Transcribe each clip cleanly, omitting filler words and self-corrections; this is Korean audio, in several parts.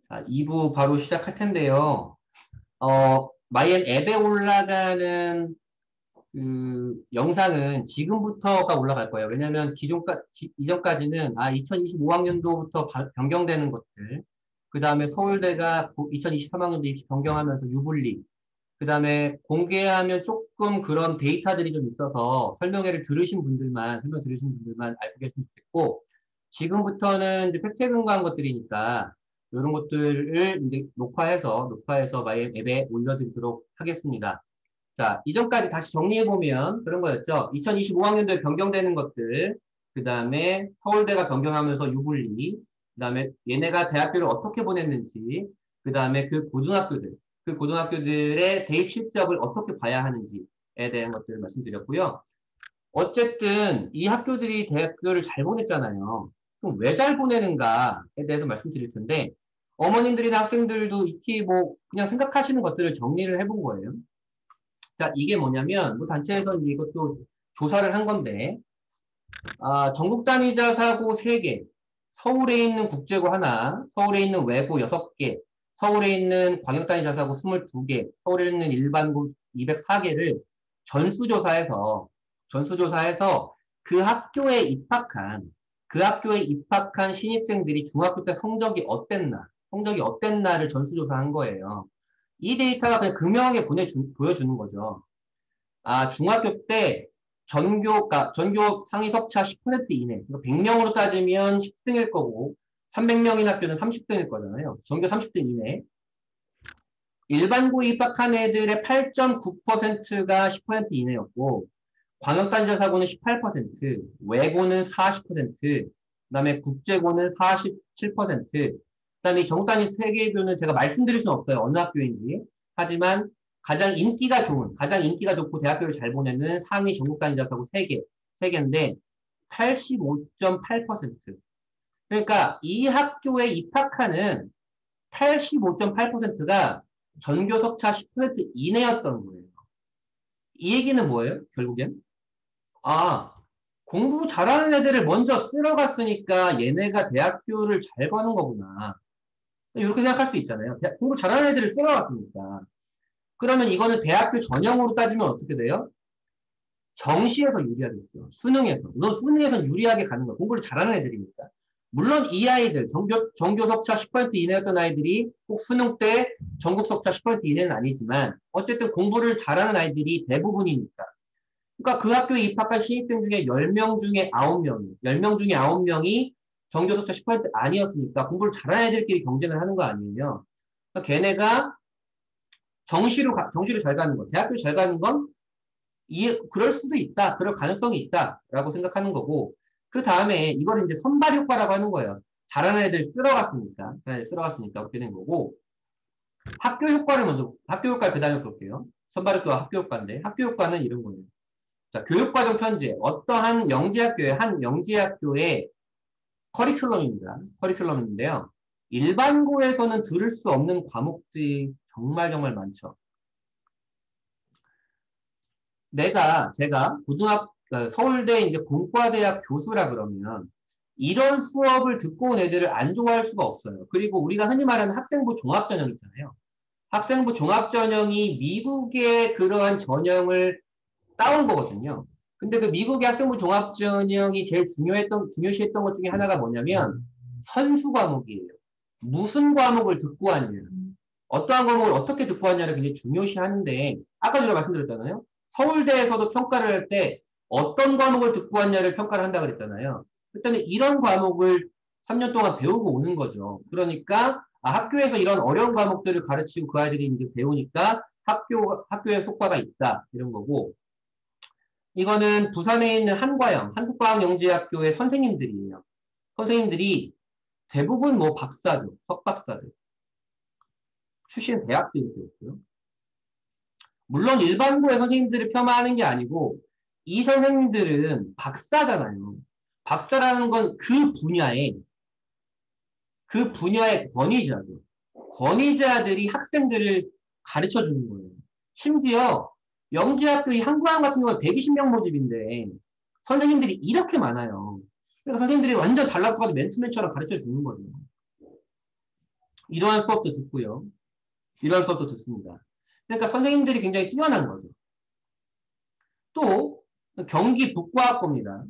자, 2부 바로 시작할 텐데요. 마이앤 앱에 올라가는 그 영상은 지금부터가 올라갈 거예요. 왜냐면 이전까지는 2025학년도부터 변경되는 것들, 그 다음에 서울대가 2023학년도 입시 변경하면서 유불리, 그 다음에 공개하면 조금 그런 데이터들이 좀 있어서 설명 들으신 분들만 알고 계시면 좋겠고, 지금부터는 이제 팩트 근거한 것들이니까, 이런 것들을 이제 녹화해서 마이 앱에 올려드리도록 하겠습니다. 자, 이전까지 다시 정리해보면 그런 거였죠. 2025학년도에 변경되는 것들, 그 다음에 서울대가 변경하면서 유불리, 그 다음에 얘네가 대학교를 어떻게 보냈는지, 그 다음에 그 고등학교들의 대입 실적을 어떻게 봐야 하는지에 대한 것들을 말씀드렸고요. 어쨌든 이 학교들이 대학교를 잘 보냈잖아요. 그럼 왜 잘 보내는가에 대해서 말씀드릴 텐데, 어머님들이나 학생들도 익히 뭐 그냥 생각하시는 것들을 정리를 해본 거예요. 자, 이게 뭐냐면, 뭐 단체에서 이제 이것도 조사를 한 건데, 전국 단위자 사고 3개, 서울에 있는 국제고 하나, 서울에 있는 외고 6개, 서울에 있는 광역 단위자 사고 22개, 서울에 있는 일반고 204개를 전수조사해서 그 그 학교에 입학한 신입생들이 중학교 때 성적이 어땠나를 전수조사한 거예요. 이 데이터가 그냥 극명하게 보여주는 거죠. 중학교 때 전교 상위 석차 10% 이내, 그러니까 100명으로 따지면 10등일 거고, 300명인 학교는 30등일 거잖아요. 전교 30등 이내. 일반고 입학한 애들의 8.9%가 10% 이내였고, 광역단자 사고는 18%, 외고는 40%, 그다음에 국제고는 47%, 그다음에 정단위 세계교는 제가 말씀드릴 수는 없어요. 어느 학교인지. 하지만 가장 인기가 좋고 대학교를 잘 보내는 상위 전국단위자 사고 3개인데 85.8%. 그러니까 이 학교에 입학하는 85.8%가 전교 석차 10% 이내였던 거예요. 이 얘기는 뭐예요? 결국엔? 아, 공부 잘하는 애들을 먼저 쓸어갔으니까 얘네가 대학교를 잘 가는 거구나. 이렇게 생각할 수 있잖아요. 공부 잘하는 애들을 쓸어갔으니까. 그러면 이거는 대학교 전형으로 따지면 어떻게 돼요? 정시에서 유리하겠죠. 수능에서. 우선 수능에서 유리하게 가는 거예요. 공부를 잘하는 애들이니까. 물론 이 아이들, 전교 석차 10% 이내였던 아이들이 꼭 수능 때 전국 석차 10% 이내는 아니지만, 어쨌든 공부를 잘하는 아이들이 대부분이니까. 그러니까 그 학교에 입학한 신입생 중에 10명 중에 9명이 전교석차 10% 아니었으니까 공부를 잘하는 애들끼리 경쟁을 하는 거 아니에요. 그러니까 걔네가 정시로 잘 가는 거, 대학교 잘 가는 건 그럴 수도 있다, 그럴 가능성이 있다라고 생각하는 거고, 그 다음에 이걸 이제 선발 효과라고 하는 거예요. 잘하는 애들 쓸어갔으니까 그렇게 된 거고, 학교 효과 그 다음에 볼게요. 선발 효과와 학교 효과인데, 학교 효과는 이런 거예요. 자, 교육과정 편제. 한 영지학교의 커리큘럼인데요. 일반고에서는 들을 수 없는 과목들이 정말 정말 많죠. 제가 서울대 이제 공과대학 교수라 그러면 이런 수업을 듣고 온 애들을 안 좋아할 수가 없어요. 그리고 우리가 흔히 말하는 학생부 종합전형 있잖아요. 학생부 종합전형이 미국의 그러한 전형을 따온 거거든요. 근데 그 미국의 학생부 종합전형이 제일 중요시했던 것 중에 하나가 뭐냐면 선수 과목이에요. 무슨 과목을 듣고 왔냐. 어떠한 과목을 어떻게 듣고 왔냐를 굉장히 중요시하는데 아까 제가 말씀드렸잖아요. 서울대에서도 평가를 할 때 어떤 과목을 듣고 왔냐를 평가를 한다 그랬잖아요. 그때는 이런 과목을 3년 동안 배우고 오는 거죠. 그러니까 학교에서 이런 어려운 과목들을 가르치고 그 아이들이 이제 배우니까 학교에 효과가 있다 이런 거고 이거는 부산에 있는 한국과학영재학교의 선생님들이에요. 선생님들이 대부분 뭐 석박사들, 출신 대학들이었고요. 물론 일반고의 선생님들을 폄하하는 게 아니고 이 선생님들은 박사잖아요. 박사라는 건 그 분야의 권위자죠. 권위자들이 학생들을 가르쳐 주는 거예요. 심지어 영재학교 이 한국학 같은 경우는 120명 모집인데 선생님들이 이렇게 많아요. 그러니까 선생님들이 완전 달라붙어서 맨투맨처럼 가르쳐 주는 거예요. 이러한 수업도 듣고요. 이러한 수업도 듣습니다. 그러니까 선생님들이 굉장히 뛰어난 거죠. 또 경기 북과학고입니다.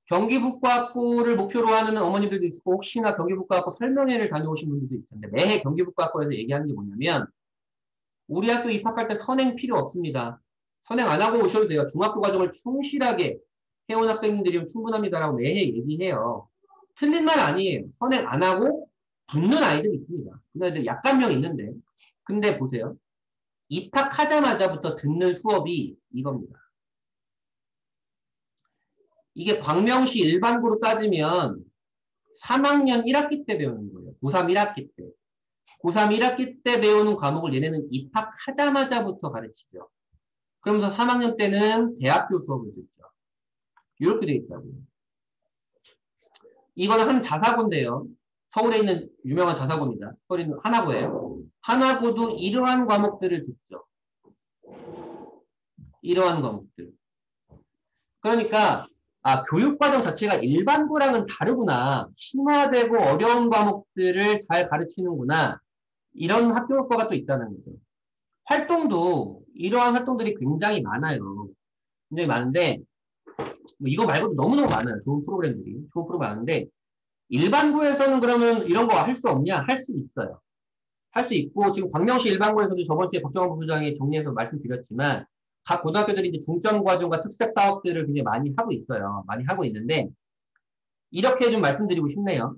경기 북과학고를 목표로 하는 어머니들도 있고 혹시나 경기 북과학고 설명회를 다녀오신 분들도 있을 텐데 매해 경기 북과학고에서 얘기하는 게 뭐냐면 우리 학교 입학할 때 선행 필요 없습니다. 선행 안 하고 오셔도 돼요. 중학교 과정을 충실하게 해온 학생들이면 충분합니다라고 매해 얘기해요. 틀린 말 아니에요. 선행 안 하고 붙는 아이들이 있습니다. 붙는 아이들 약간명 있는데. 근데 보세요. 입학하자마자부터 듣는 수업이 이겁니다. 이게 광명시 일반고로 따지면 3학년 1학기 때 배우는 거예요. 고3 1학기 때. 고3 1학기 때 배우는 과목을 얘네는 입학하자마자부터 가르치죠. 그러면서 3학년 때는 대학교 수업을 듣죠. 이렇게 돼 있다고요. 이거는 한 자사고인데요. 서울에 있는 유명한 자사고입니다. 서울에 있는 하나고예요. 하나고도 이러한 과목들을 듣죠. 이러한 과목들. 그러니까 교육과정 자체가 일반고랑은 다르구나. 심화되고 어려운 과목들을 잘 가르치는구나. 이런 학교 효과가 또 있다는 거죠. 활동도 이러한 활동들이 굉장히 많아요. 굉장히 많은데 뭐 이거 말고도 너무너무 많아요. 좋은 프로그램들이. 좋은 프로그램 많은데 일반고에서는 그러면 이런 거 할 수 없냐? 할 수 있어요. 할 수 있고 지금 광명시 일반고에서도 저번 주에 박정환 부소장이 정리해서 말씀드렸지만 각 고등학교들이 이제 중점 과정과 특색 사업들을 굉장히 많이 하고 있어요. 많이 하고 있는데 이렇게 좀 말씀드리고 싶네요.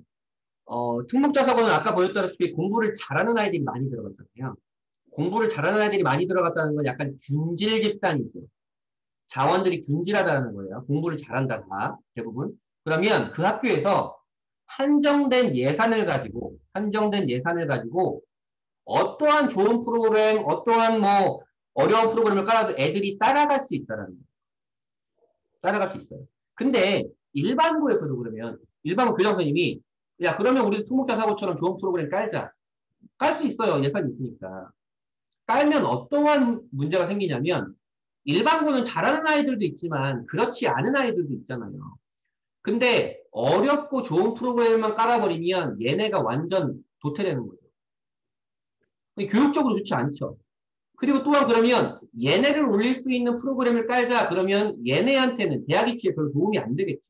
특목자사고는 아까 보였다시피 공부를 잘하는 아이들이 많이 들어갔잖아요. 공부를 잘하는 아이들이 많이 들어갔다는 건 약간 균질 집단이죠. 자원들이 균질하다는 거예요. 공부를 잘한다, 다, 대부분. 그러면 그 학교에서 한정된 예산을 가지고 어떠한 좋은 프로그램, 어떠한 뭐 어려운 프로그램을 깔아도 애들이 따라갈 수 있다는 거예요. 따라갈 수 있어요. 근데 일반고에서도 그러면 일반고 교장 선생님이 야 그러면 우리도 특목자 사고처럼 좋은 프로그램 깔자. 깔 수 있어요. 예산이 있으니까. 깔면 어떠한 문제가 생기냐면 일반고는 잘하는 아이들도 있지만 그렇지 않은 아이들도 있잖아요. 근데 어렵고 좋은 프로그램만 깔아버리면 얘네가 완전 도태되는 거죠. 교육적으로 좋지 않죠. 그리고 또한 그러면 얘네를 올릴 수 있는 프로그램을 깔자 그러면 얘네한테는 대학 입시에 별로 도움이 안 되겠죠.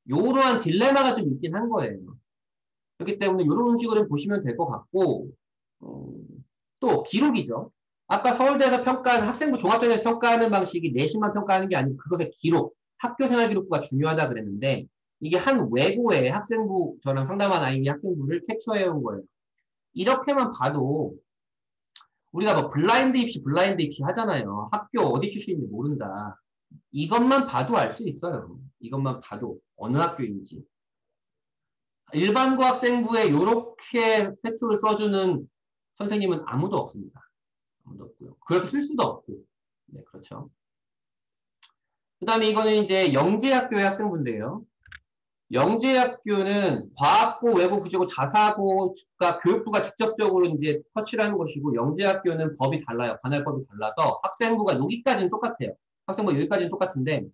요러한 딜레마가 좀 있긴 한 거예요. 그렇기 때문에 이런 식으로 보시면 될 것 같고 어, 또 기록이죠. 아까 서울대에서 평가하는 학생부 종합전에서 평가하는 방식이 내신만 평가하는 게 아니고 그것의 기록, 학교생활 기록부가 중요하다 그랬는데 이게 한 외고의 학생부 저랑 상담한 아이의 학생부를 캡처해 온 거예요. 이렇게만 봐도 우리가 뭐 블라인드 입시 하잖아요. 학교 어디 출신인지 모른다. 이것만 봐도 알 수 있어요. 이것만 봐도 어느 학교인지. 일반고 학생부에 이렇게 세트를 써주는 선생님은 아무도 없습니다. 아무도 없고요. 그렇게 쓸 수도 없고. 네, 그렇죠. 그 다음에 이거는 이제 영재학교의 학생부인데요. 영재학교는 과학고, 외고, 부재고, 자사고가 교육부가 직접적으로 이제 터치를 하는 것이고, 영재학교는 법이 달라요. 관할법이 달라서 학생부가 여기까지는 똑같아요. 학생부가 여기까지는 똑같은데,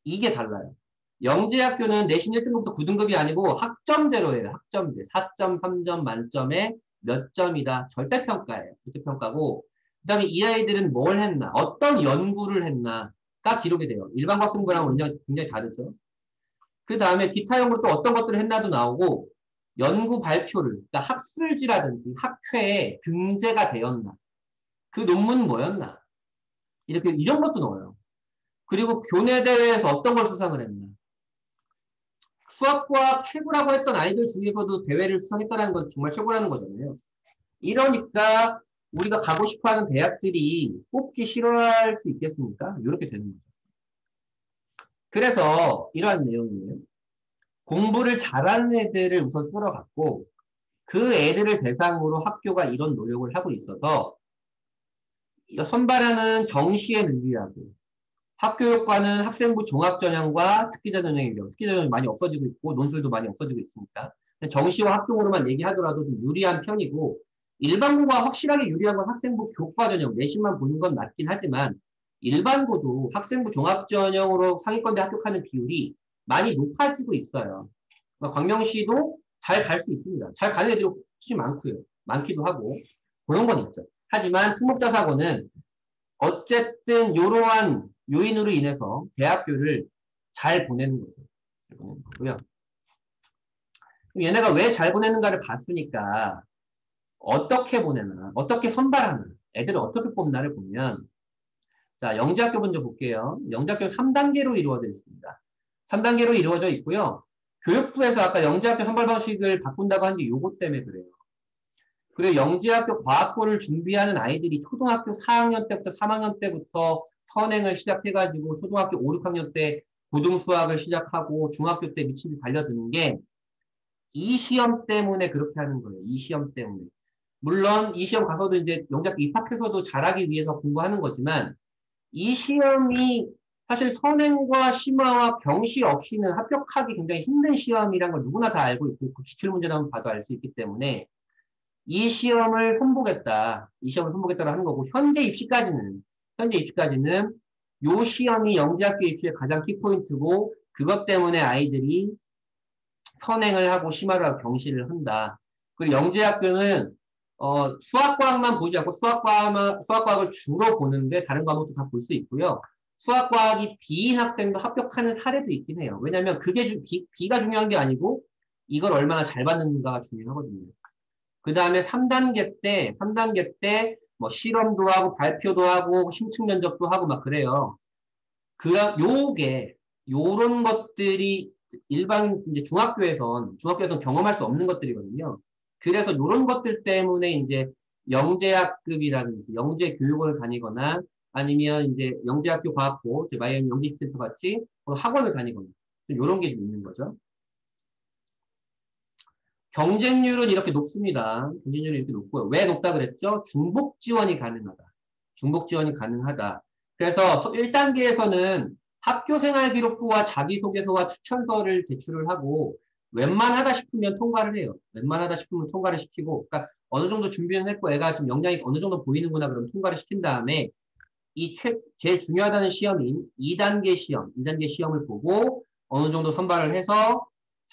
이게 달라요. 영재학교는 내신 1등급부터 9등급이 아니고 학점제로예요. 학점제. 4점, 3점 만점에 몇 점이다. 절대평가예요. 절대평가고, 그 다음에 이 아이들은 뭘 했나, 어떤 연구를 했나가 기록이 돼요. 일반 학생부랑 굉장히 다르죠. 그 다음에 기타 연구를 또 어떤 것들을 했나도 나오고, 연구 발표를, 그러니까 학술지라든지 학회에 등재가 되었나, 그 논문은 뭐였나, 이런 것도 넣어요. 그리고 교내 대회에서 어떤 걸 수상을 했나. 수학과학 최고라고 했던 아이들 중에서도 대회를 수상했다는 건 정말 최고라는 거잖아요. 이러니까 우리가 가고 싶어하는 대학들이 뽑기 싫어할 수 있겠습니까? 이렇게 되는 거죠. 그래서 이러한 내용이에요. 공부를 잘하는 애들을 우선 끌어갔고 그 애들을 대상으로 학교가 이런 노력을 하고 있어서 선발하는 정시에 늘리하고 학교 효과는 학생부 종합전형과 특기자전형의 경우 특기자전형이 많이 없어지고 있고 논술도 많이 없어지고 있으니까 정시와 학종으로만 얘기하더라도 좀 유리한 편이고 일반고가 확실하게 유리한 건 학생부 교과전형 내신만 보는 건 맞긴 하지만 일반고도 학생부 종합전형으로 상위권대 합격하는 비율이 많이 높아지고 있어요. 광명시도 잘 갈 수 있습니다. 잘 가는 애들이 훨씬 많고요. 많기도 하고 그런 건 있죠. 하지만 특목자 사고는 어쨌든 이러한 요인으로 인해서 대학교를 잘 보내는 거죠. 잘 보내는 거고요. 얘네가 왜 잘 보내는가를 봤으니까 어떻게 보내나, 어떻게 선발하나, 애들을 어떻게 뽑나를 보면 자, 영재학교 먼저 볼게요. 영재학교 3단계로 이루어져 있습니다. 3단계로 이루어져 있고요. 교육부에서 아까 영재학교 선발 방식을 바꾼다고 한 게 요거 때문에 그래요. 그리고 영재학교 과학고를 준비하는 아이들이 초등학교 4학년 때부터 3학년 때부터 선행을 시작해가지고 초등학교 5, 6학년 때 고등수학을 시작하고 중학교 때 미치게 달려드는 게 이 시험 때문에 그렇게 하는 거예요. 이 시험 때문에. 물론 이 시험 가서도 이제 영재학교 입학해서도 잘하기 위해서 공부하는 거지만 이 시험이 사실 선행과 심화와 경시 없이는 합격하기 굉장히 힘든 시험이라는 걸 누구나 다 알고 있고 그 기출문제만 봐도 알 수 있기 때문에 이 시험을 손보겠다. 이 시험을 손보겠다고 하는 거고 현재 입시까지는 요 시험이 영재학교 입시의 가장 키포인트고 그것 때문에 아이들이 선행을 하고 심화를 하고 경시를 한다. 그리고 영재학교는 수학과학만 보지 않고 수학과학을 주로 보는데 다른 과목도 다 볼 수 있고요. 수학과학이 B인 학생도 합격하는 사례도 있긴 해요. 왜냐하면 그게 B가 중요한 게 아니고 이걸 얼마나 잘 받는가가 중요하거든요. 그 다음에 3단계 때 뭐 실험도 하고 발표도 하고 심층 면접도 하고 막 그래요. 요런 것들이 일반 이제 중학교에선 경험할 수 없는 것들이거든요. 그래서 요런 것들 때문에 이제 영재학급이라든지 영재 교육원을 다니거나 아니면 이제 영재학교 과학고, 마이애미 영재센터 같이 학원을 다니거나 요런 게 좀 있는 거죠. 경쟁률은 이렇게 높습니다. 경쟁률이 이렇게 높고요. 왜 높다 그랬죠? 중복 지원이 가능하다. 중복 지원이 가능하다. 그래서 1단계에서는 학교생활기록부와 자기소개서와 추천서를 제출을 하고 웬만하다 싶으면 통과를 해요. 웬만하다 싶으면 통과를 시키고 그러니까 어느 정도 준비는 했고 애가 좀 역량이 어느 정도 보이는구나 그러면 통과를 시킨 다음에 제일 중요하다는 시험인 2단계 시험을 보고 어느 정도 선발을 해서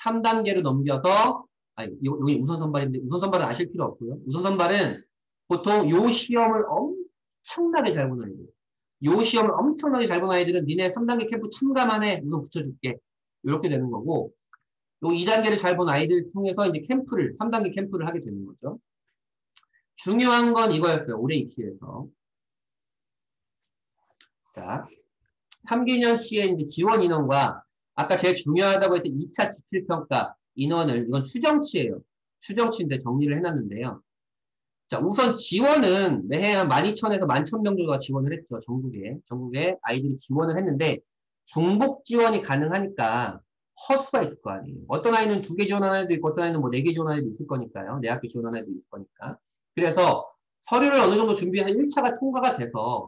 3단계로 넘겨서 여기 우선 선발인데 우선 선발은 아실 필요 없고요. 우선 선발은 보통 요 시험을 엄청나게 잘 보는 아이들. 요 시험을 엄청나게 잘 보는 아이들은 니네 3단계 캠프 참가만 해. 우선 붙여줄게. 이렇게 되는 거고 요 2단계를 잘 본 아이들 통해서 이제 3단계 캠프를 하게 되는 거죠. 중요한 건 이거였어요. 올해 입시에서. 자, 3기년치의 이제 지원 인원과 아까 제일 중요하다고 했던 2차 지필평가 인원을 이건 추정치예요. 추정치인데 정리를 해놨는데요. 자, 우선 지원은 매해 한 12,000에서 11,000명 정도가 지원을 했죠. 전국에 아이들이 지원을 했는데 중복 지원이 가능하니까 허수가 있을 거 아니에요. 어떤 아이는 2개 지원하는 애도 있고 어떤 아이는 뭐 4개 지원하는 애도 있을 거니까요. 내 학교 지원하는 애도 있을 거니까. 그래서 서류를 어느 정도 준비한 1차가 통과가 돼서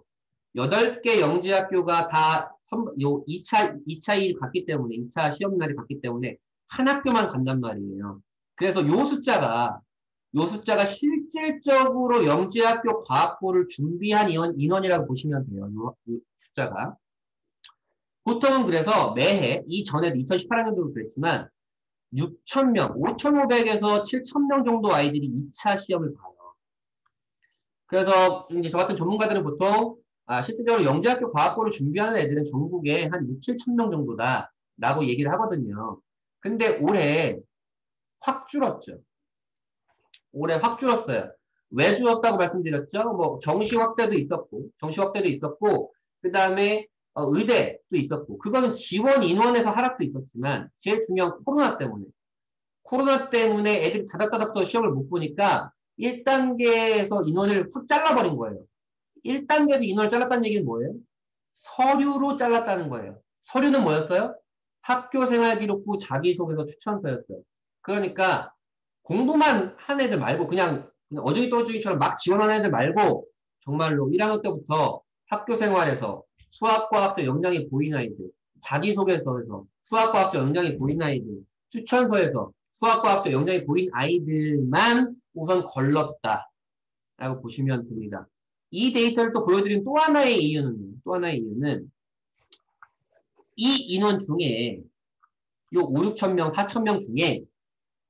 8개 영재학교가 다 2차 일 갔기 때문에 2차 시험 날이 갔기 때문에 한 학교만 간단 말이에요. 그래서 요 숫자가 실질적으로 영재학교 과학고를 준비한 인원이라고 보시면 돼요. 요 숫자가. 보통은 그래서 매해, 이전에도 2018학년도도 그랬지만 6,000명, 5,500에서 7,000명 정도 아이들이 2차 시험을 봐요. 그래서 이제 저 같은 전문가들은 보통 실질적으로 영재학교 과학고를 준비하는 애들은 전국에 한 6, 7,000명 정도다라고 얘기를 하거든요. 근데 올해 확 줄었죠. 올해 확 줄었어요. 왜 줄었다고 말씀드렸죠? 뭐 정시 확대도 있었고, 그 다음에 의대도 있었고, 그거는 지원 인원에서 하락도 있었지만 제일 중요한 코로나 때문에 애들이 다닥다닥 시험을 못 보니까 1단계에서 인원을 확 잘라버린 거예요. 1단계에서 인원을 잘랐다는 얘기는 뭐예요? 서류로 잘랐다는 거예요. 서류는 뭐였어요? 학교생활기록부 자기소개서 추천서였어요. 그러니까 공부만 한 애들 말고 그냥 어중이 떠중이처럼 막 지원하는 애들 말고 정말로 1학년 때부터 학교생활에서 수학과학적 역량이 보이는 아이들, 자기소개서에서 수학과학적 역량이 보이는 아이들, 추천서에서 수학과학적 역량이 보인 아이들만 우선 걸렀다라고 보시면 됩니다. 이 데이터를 또 보여드린 또 하나의 이유는 이 인원 중에 요 5, 6천 명, 4천 명 중에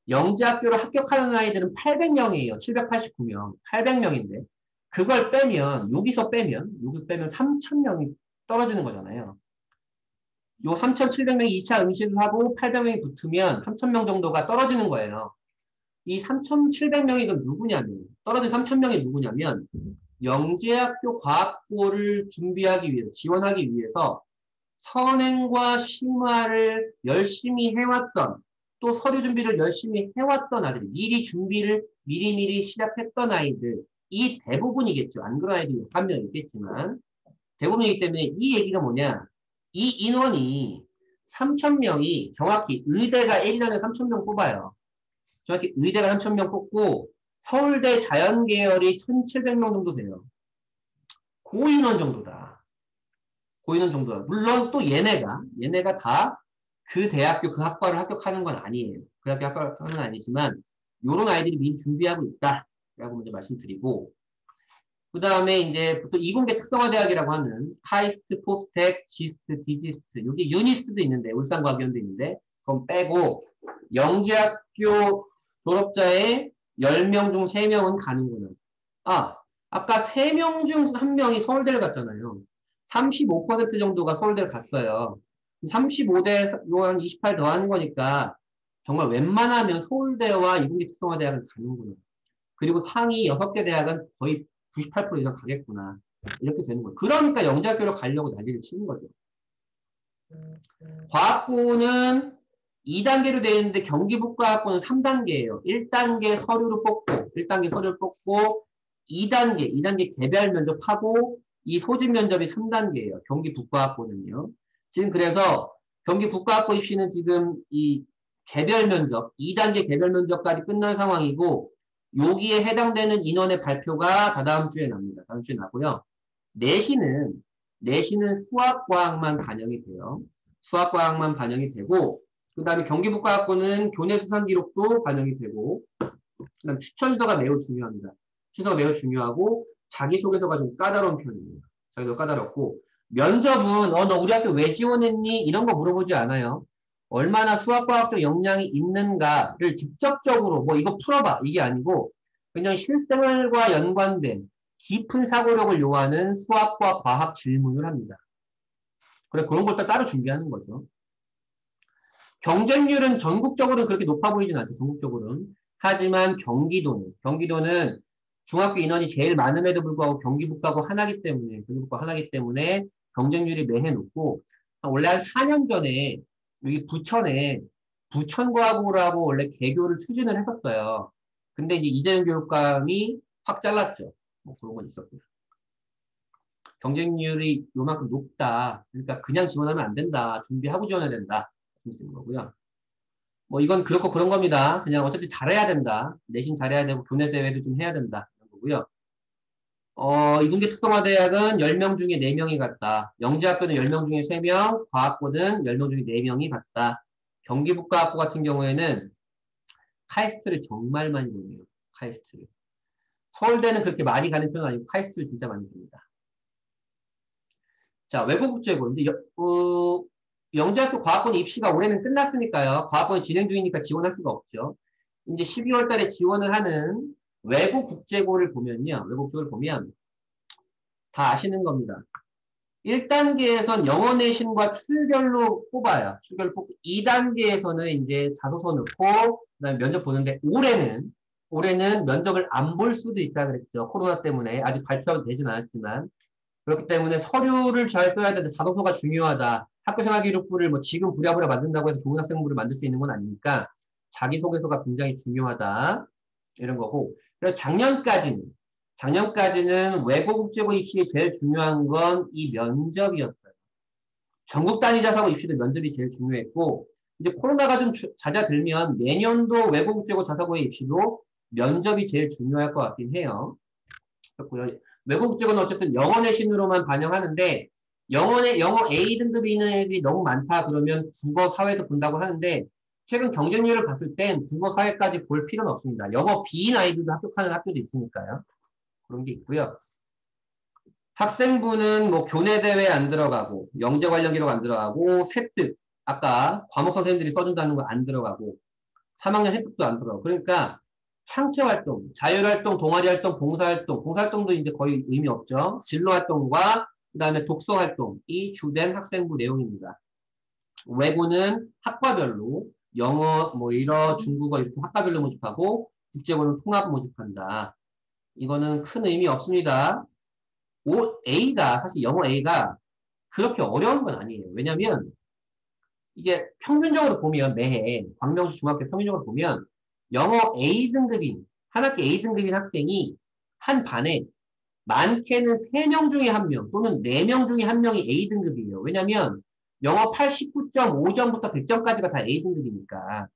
영재학교로 합격하는 아이들은 800명이에요. 789명. 800명인데. 그걸 빼면, 여기서 빼면 3,000명이 떨어지는 거잖아요. 요 3,700명이 2차 응시를 하고 800명이 붙으면 3,000명 정도가 떨어지는 거예요. 이 3,700명이 그럼 누구냐면, 떨어진 3,000명이 누구냐면, 영재학교 과학고를 준비하기 위해서, 지원하기 위해서 선행과 심화를 열심히 해왔던, 또 서류 준비를 열심히 해왔던 아이들, 미리 준비를 미리미리 시작했던 아이들, 이 대부분이겠죠. 안 그런 아이들이 한 명 있겠지만, 대부분이기 때문에 이 얘기가 뭐냐. 이 인원이 3,000명이 정확히 의대가 1년에 3,000명 뽑아요. 정확히 의대가 3,000명 뽑고 서울대 자연계열이 1,700명 정도 돼요. 고인원 정도다. 고인원 정도다. 물론 또 얘네가 다 그 대학교 그 학과를 합격하는 건 아니에요. 그 학교 합격하는 건 아니지만 요런 아이들이 미리 준비하고 있다라고 먼저 말씀드리고 그 다음에 이제 보통 이공계 특성화대학이라고 하는 카이스트, 포스텍, 지스트, 디지스트 여기 유니스트도 있는데 울산과학위원도 있는데 그건 빼고 영재학교 졸업자의 10명 중 3명은 가는구나. 아까 3명 중 1명이 서울대를 갔잖아요. 35% 정도가 서울대를 갔어요. 35대 요한 28 더하는 거니까 정말 웬만하면 서울대와 이공계 특성화대학은 가는구나. 그리고 상위 6개 대학은 거의 98% 이상 가겠구나. 이렇게 되는 거예요. 그러니까 영재학교로 가려고 난리를 치는 거죠. 과학고는 2단계로 되어 있는데 경기북과학고는 3단계예요. 1단계 서류를 뽑고 2단계 개별 면접하고 이 소집 면접이 3단계예요. 경기북과학고는요. 지금 그래서 경기북과학고 입시는 지금 이 개별 면접, 2단계 개별 면접까지 끝난 상황이고 여기에 해당되는 인원의 발표가 다다음 주에 납니다. 다음 주에 나고요. 내신은 수학과학만 반영이 돼요. 수학과학만 반영이 되고 그 다음에 경기북과학고는 교내 수상 기록도 반영이 되고 그 다음 추천서가 매우 중요합니다. 추천서가 매우 중요하고 자기소개서가 좀 까다로운 편입니다. 자기도 까다롭고 면접은 너 우리 학교 왜 지원했니? 이런 거 물어보지 않아요. 얼마나 수학과학적 역량이 있는가를 직접적으로 뭐 이거 풀어봐 이게 아니고 그냥 실생활과 연관된 깊은 사고력을 요하는 수학과 과학 질문을 합니다. 그래 그런 걸 따로 준비하는 거죠. 경쟁률은 전국적으로는 그렇게 높아 보이진 않죠. 전국적으로는. 하지만 경기도는 중학교 인원이 제일 많음에도 불구하고 경기북하고 하나기 때문에 경쟁률이 매해 높고 원래 한 4년 전에 여기 부천과학고라고 원래 개교를 추진을 했었어요. 근데 이제 이재용 교육감이 확 잘랐죠. 뭐 그런 건 있었고요. 경쟁률이 요만큼 높다. 그러니까 그냥 지원하면 안 된다. 준비하고 지원해야 된다. 말씀드린 거고요. 뭐 이건 그렇고 그런 겁니다. 그냥 어차피 잘해야 된다. 내신 잘해야 되고 교내 대회도 좀 해야 된다. 이런 거고요. 이공계 특성화대학은 10명 중에 4명이 갔다. 영재학교는 10명 중에 3명, 과학고는 10명 중에 4명이 갔다. 경기북과학고 같은 경우에는 카이스트를 정말 많이 보내요. 카이스트를. 서울대는 그렇게 많이 가는 편은 아니고 카이스트를 진짜 많이 봅니다. 자, 외국국제고. 근데 영재학교 과학원 입시가 올해는 끝났으니까요. 과학원이 진행 중이니까 지원할 수가 없죠. 이제 12월 달에 지원을 하는 외국 국제고를 보면요. 외국 국제고를 보면 다 아시는 겁니다. 1단계에선 영어 내신과 출결로 뽑아요. 출결로 뽑고 2단계에서는 이제 자소서 넣고 그다음에 면접 보는데 올해는 면접을 안 볼 수도 있다 그랬죠. 코로나 때문에 아직 발표되진 않았지만 그렇기 때문에 서류를 잘 써야 되는데 자소서가 중요하다. 학교생활기록부를 뭐 지금 부랴부랴 만든다고 해서 좋은 학생부를 만들 수 있는 건 아니니까 자기소개서가 굉장히 중요하다. 이런 거고. 그래서 작년까지는 외고국제고 입시에 제일 중요한 건 이 면접이었어요. 전국 단위 자사고 입시도 면접이 제일 중요했고 이제 코로나가 좀 잦아들면 내년도 외고국제고 자사고의 입시도 면접이 제일 중요할 것 같긴 해요. 그렇고요. 외국국제고는 어쨌든 영어 내신으로만 반영하는데 영어 A 등급 있는 애들이 너무 많다 그러면 국어 사회도 본다고 하는데 최근 경쟁률을 봤을 땐 국어 사회까지 볼 필요는 없습니다. 영어 B인 아이들도 합격하는 학교도 있으니까요. 그런 게 있고요. 학생부는 뭐 교내 대회 안 들어가고 영재 관련 기록 안 들어가고 세특 아까 과목 선생님들이 써준다는 거 안 들어가고 3학년 혜택도 안 들어가고. 그러니까 창체활동, 자율활동, 동아리활동, 봉사활동, 봉사활동도 이제 거의 의미 없죠. 진로활동과 그 다음에 독서활동이 주된 학생부 내용입니다. 외고는 학과별로 영어, 뭐 일어, 중국어 이렇게 학과별로 모집하고 국제고는 통합 모집한다. 이거는 큰 의미 없습니다. A가 사실 영어 A가 그렇게 어려운 건 아니에요. 왜냐면 이게 평균적으로 보면 매해 광명시 중학교 평균적으로 보면 영어 A등급인 한 학기 A등급인 학생이 한 반에 많게는 3명 중에 1명 또는 4명 중에 1명이 A등급이에요. 왜냐면 영어 89.5점부터 100점까지가 다 A등급이니까.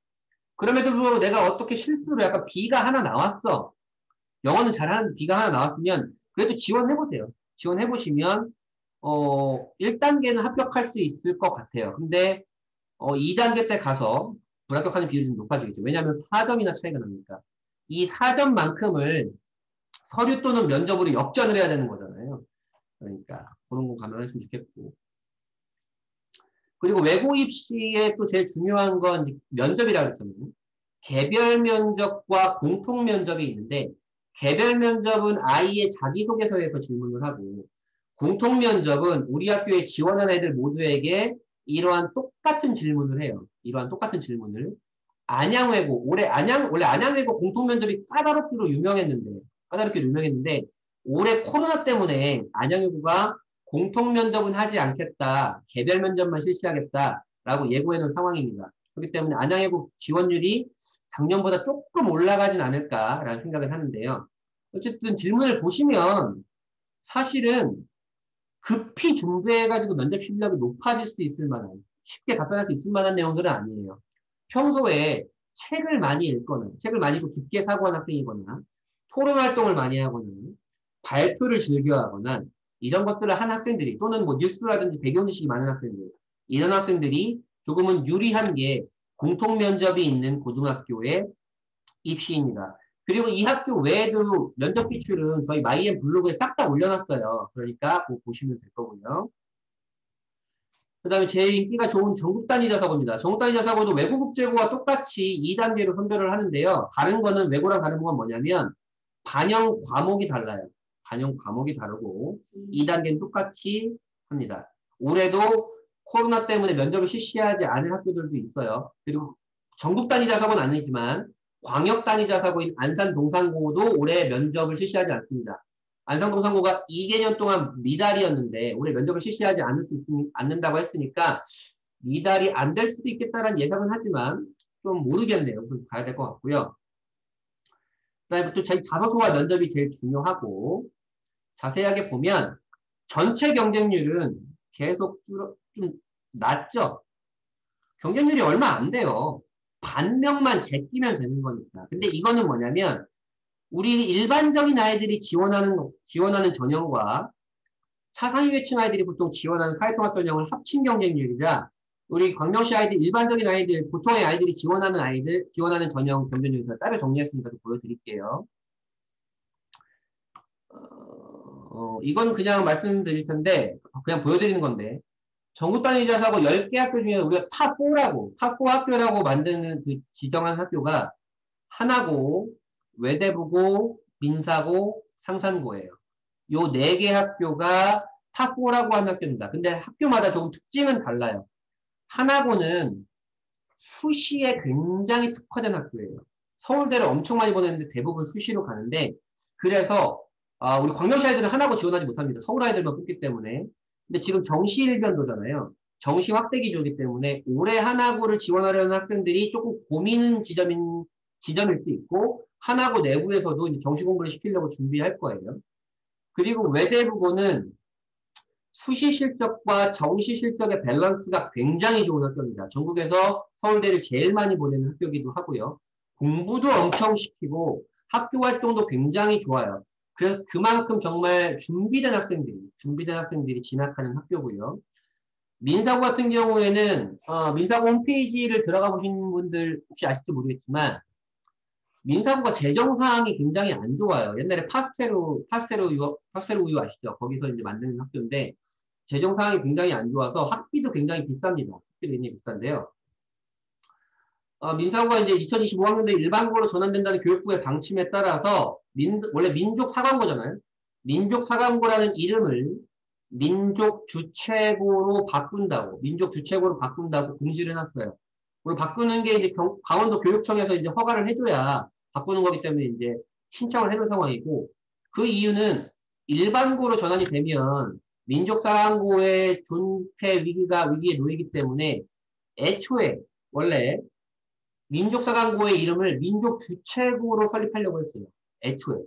그럼에도 불구하고 내가 어떻게 실수로 약간 B가 하나 나왔어. 영어는 잘하는 B가 하나 나왔으면 그래도 지원해보세요. 지원해보시면 1단계는 합격할 수 있을 것 같아요. 근데 2단계 때 가서 불합격하는 비율이 좀 높아지겠죠. 왜냐하면 4점이나 차이가 나니까. 이 4점만큼을 서류 또는 면접으로 역전을 해야 되는 거잖아요. 그러니까 그런 거 감안하시면 좋겠고. 그리고 외고 입시에 또 제일 중요한 건 면접이라고 했잖아요. 개별 면접과 공통 면접이 있는데 개별 면접은 아이의 자기소개서에서 질문을 하고 공통 면접은 우리 학교에 지원한 애들 모두에게 이러한 똑같은 질문을 해요. 이러한 똑같은 질문을. 안양외고, 원래 안양외고 공통 면접이 까다롭기로 유명했는데, 올해 코로나 때문에 안양외고가 공통 면접은 하지 않겠다, 개별 면접만 실시하겠다라고 예고해 놓은 상황입니다. 그렇기 때문에 안양외고 지원율이 작년보다 조금 올라가진 않을까라는 생각을 하는데요. 어쨌든 질문을 보시면 사실은 급히 준비해가지고 면접 실력이 높아질 수 있을 만한, 쉽게 답변할 수 있을 만한 내용들은 아니에요. 평소에 책을 많이 읽거나, 책을 많이 읽고 깊게 사고한 학생이거나, 토론 활동을 많이 하거나, 발표를 즐겨 하거나, 이런 것들을 한 학생들이, 또는 뭐 뉴스라든지 배경 지식이 많은 학생들, 이런 학생들이 조금은 유리한 게 공통 면접이 있는 고등학교의 입시입니다. 그리고 이 학교 외에도 면접 기출은 저희 마이앤 블로그에 싹 다 올려놨어요. 그러니까 그거 보시면 될 거고요. 그 다음에 제일 인기가 좋은 전국 단위 자사고입니다. 전국 단위 자사고도 외고 국제고와 똑같이 2단계로 선별을 하는데요. 다른 거는 외고랑 다른 건 뭐냐면 반영 과목이 달라요. 반영 과목이 다르고 2단계는 똑같이 합니다. 올해도 코로나 때문에 면접을 실시하지 않은 학교들도 있어요. 그리고 전국 단위 자사고는 아니지만 광역 단위 자사고인 안산동산고도 올해 면접을 실시하지 않습니다. 안산동산고가 2개년 동안 미달이었는데 올해 면접을 실시하지 않는다고 했으니까 미달이 안 될 수도 있겠다라는 예상은 하지만 좀 모르겠네요. 좀 봐야 될 것 같고요. 그다음에 또 저희 자소서와 면접이 제일 중요하고 자세하게 보면 전체 경쟁률은 계속 좀 낮죠. 경쟁률이 얼마 안 돼요. 반 명만 제끼면 되는 거니까. 근데 이거는 뭐냐면 우리 일반적인 아이들이 지원하는 전형과 차상위 계층 아이들이 보통 지원하는 사회통합 전형을 합친 경쟁률이라 우리 광명시 아이들, 일반적인 아이들, 보통의 아이들이 지원하는 전형 경쟁률에서 따로 정리했으니까 좀 보여드릴게요. 이건 그냥 말씀드릴 텐데, 그냥 보여드리는 건데, 전국 단위 자사고 10개 학교 중에 우리가 탑4 학교라고 만드는 그 지정한 학교가 하나고, 외대부고, 민사고, 상산고예요. 요 4개 학교가 탑4라고 하는 학교입니다. 근데 학교마다 조금 특징은 달라요. 하나고는 수시에 굉장히 특화된 학교예요. 서울대를 엄청 많이 보냈는데 대부분 수시로 가는데, 그래서 우리 광명시 아이들은 하나고 지원하지 못합니다. 서울 아이들만 뽑기 때문에. 근데 지금 정시 일변도잖아요. 정시 확대 기조이기 때문에 올해 하나고를 지원하려는 학생들이 조금 지점일 수 있고 하나고 내부에서도 이제 정시 공부를 시키려고 준비할 거예요. 그리고 외대부고는 수시 실적과 정시 실적의 밸런스가 굉장히 좋은 학교입니다. 전국에서 서울대를 제일 많이 보내는 학교이기도 하고요. 공부도 엄청 시키고 학교 활동도 굉장히 좋아요. 그래서 그만큼 정말 준비된 학생들이 진학하는 학교고요. 민사고 같은 경우에는 민사고 홈페이지를 들어가 보신 분들 혹시 아실지 모르겠지만 민사고가 재정 사항이 굉장히 안 좋아요. 옛날에 파스테르 우유 아시죠? 거기서 이제 만드는 학교인데 재정 사항이 굉장히 안 좋아서 학비도 굉장히 비쌉니다. 학비도 굉장히 비싼데요. 민사고가 이제 2025학년도에 일반고로 전환된다는 교육부의 방침에 따라서 원래 민족사관고잖아요. 민족사관고라는 이름을 민족주체고로 바꾼다고 공지를 해놨어요. 그리고 바꾸는 게 이제 강원도 교육청에서 이제 허가를 해줘야 바꾸는 거기 때문에 이제 신청을 해놓은 상황이고, 그 이유는 일반고로 전환이 되면 민족사관고의 존폐 위기에 놓이기 때문에 애초에 원래 민족사관고의 이름을 민족주체고로 설립하려고 했어요. 애초에.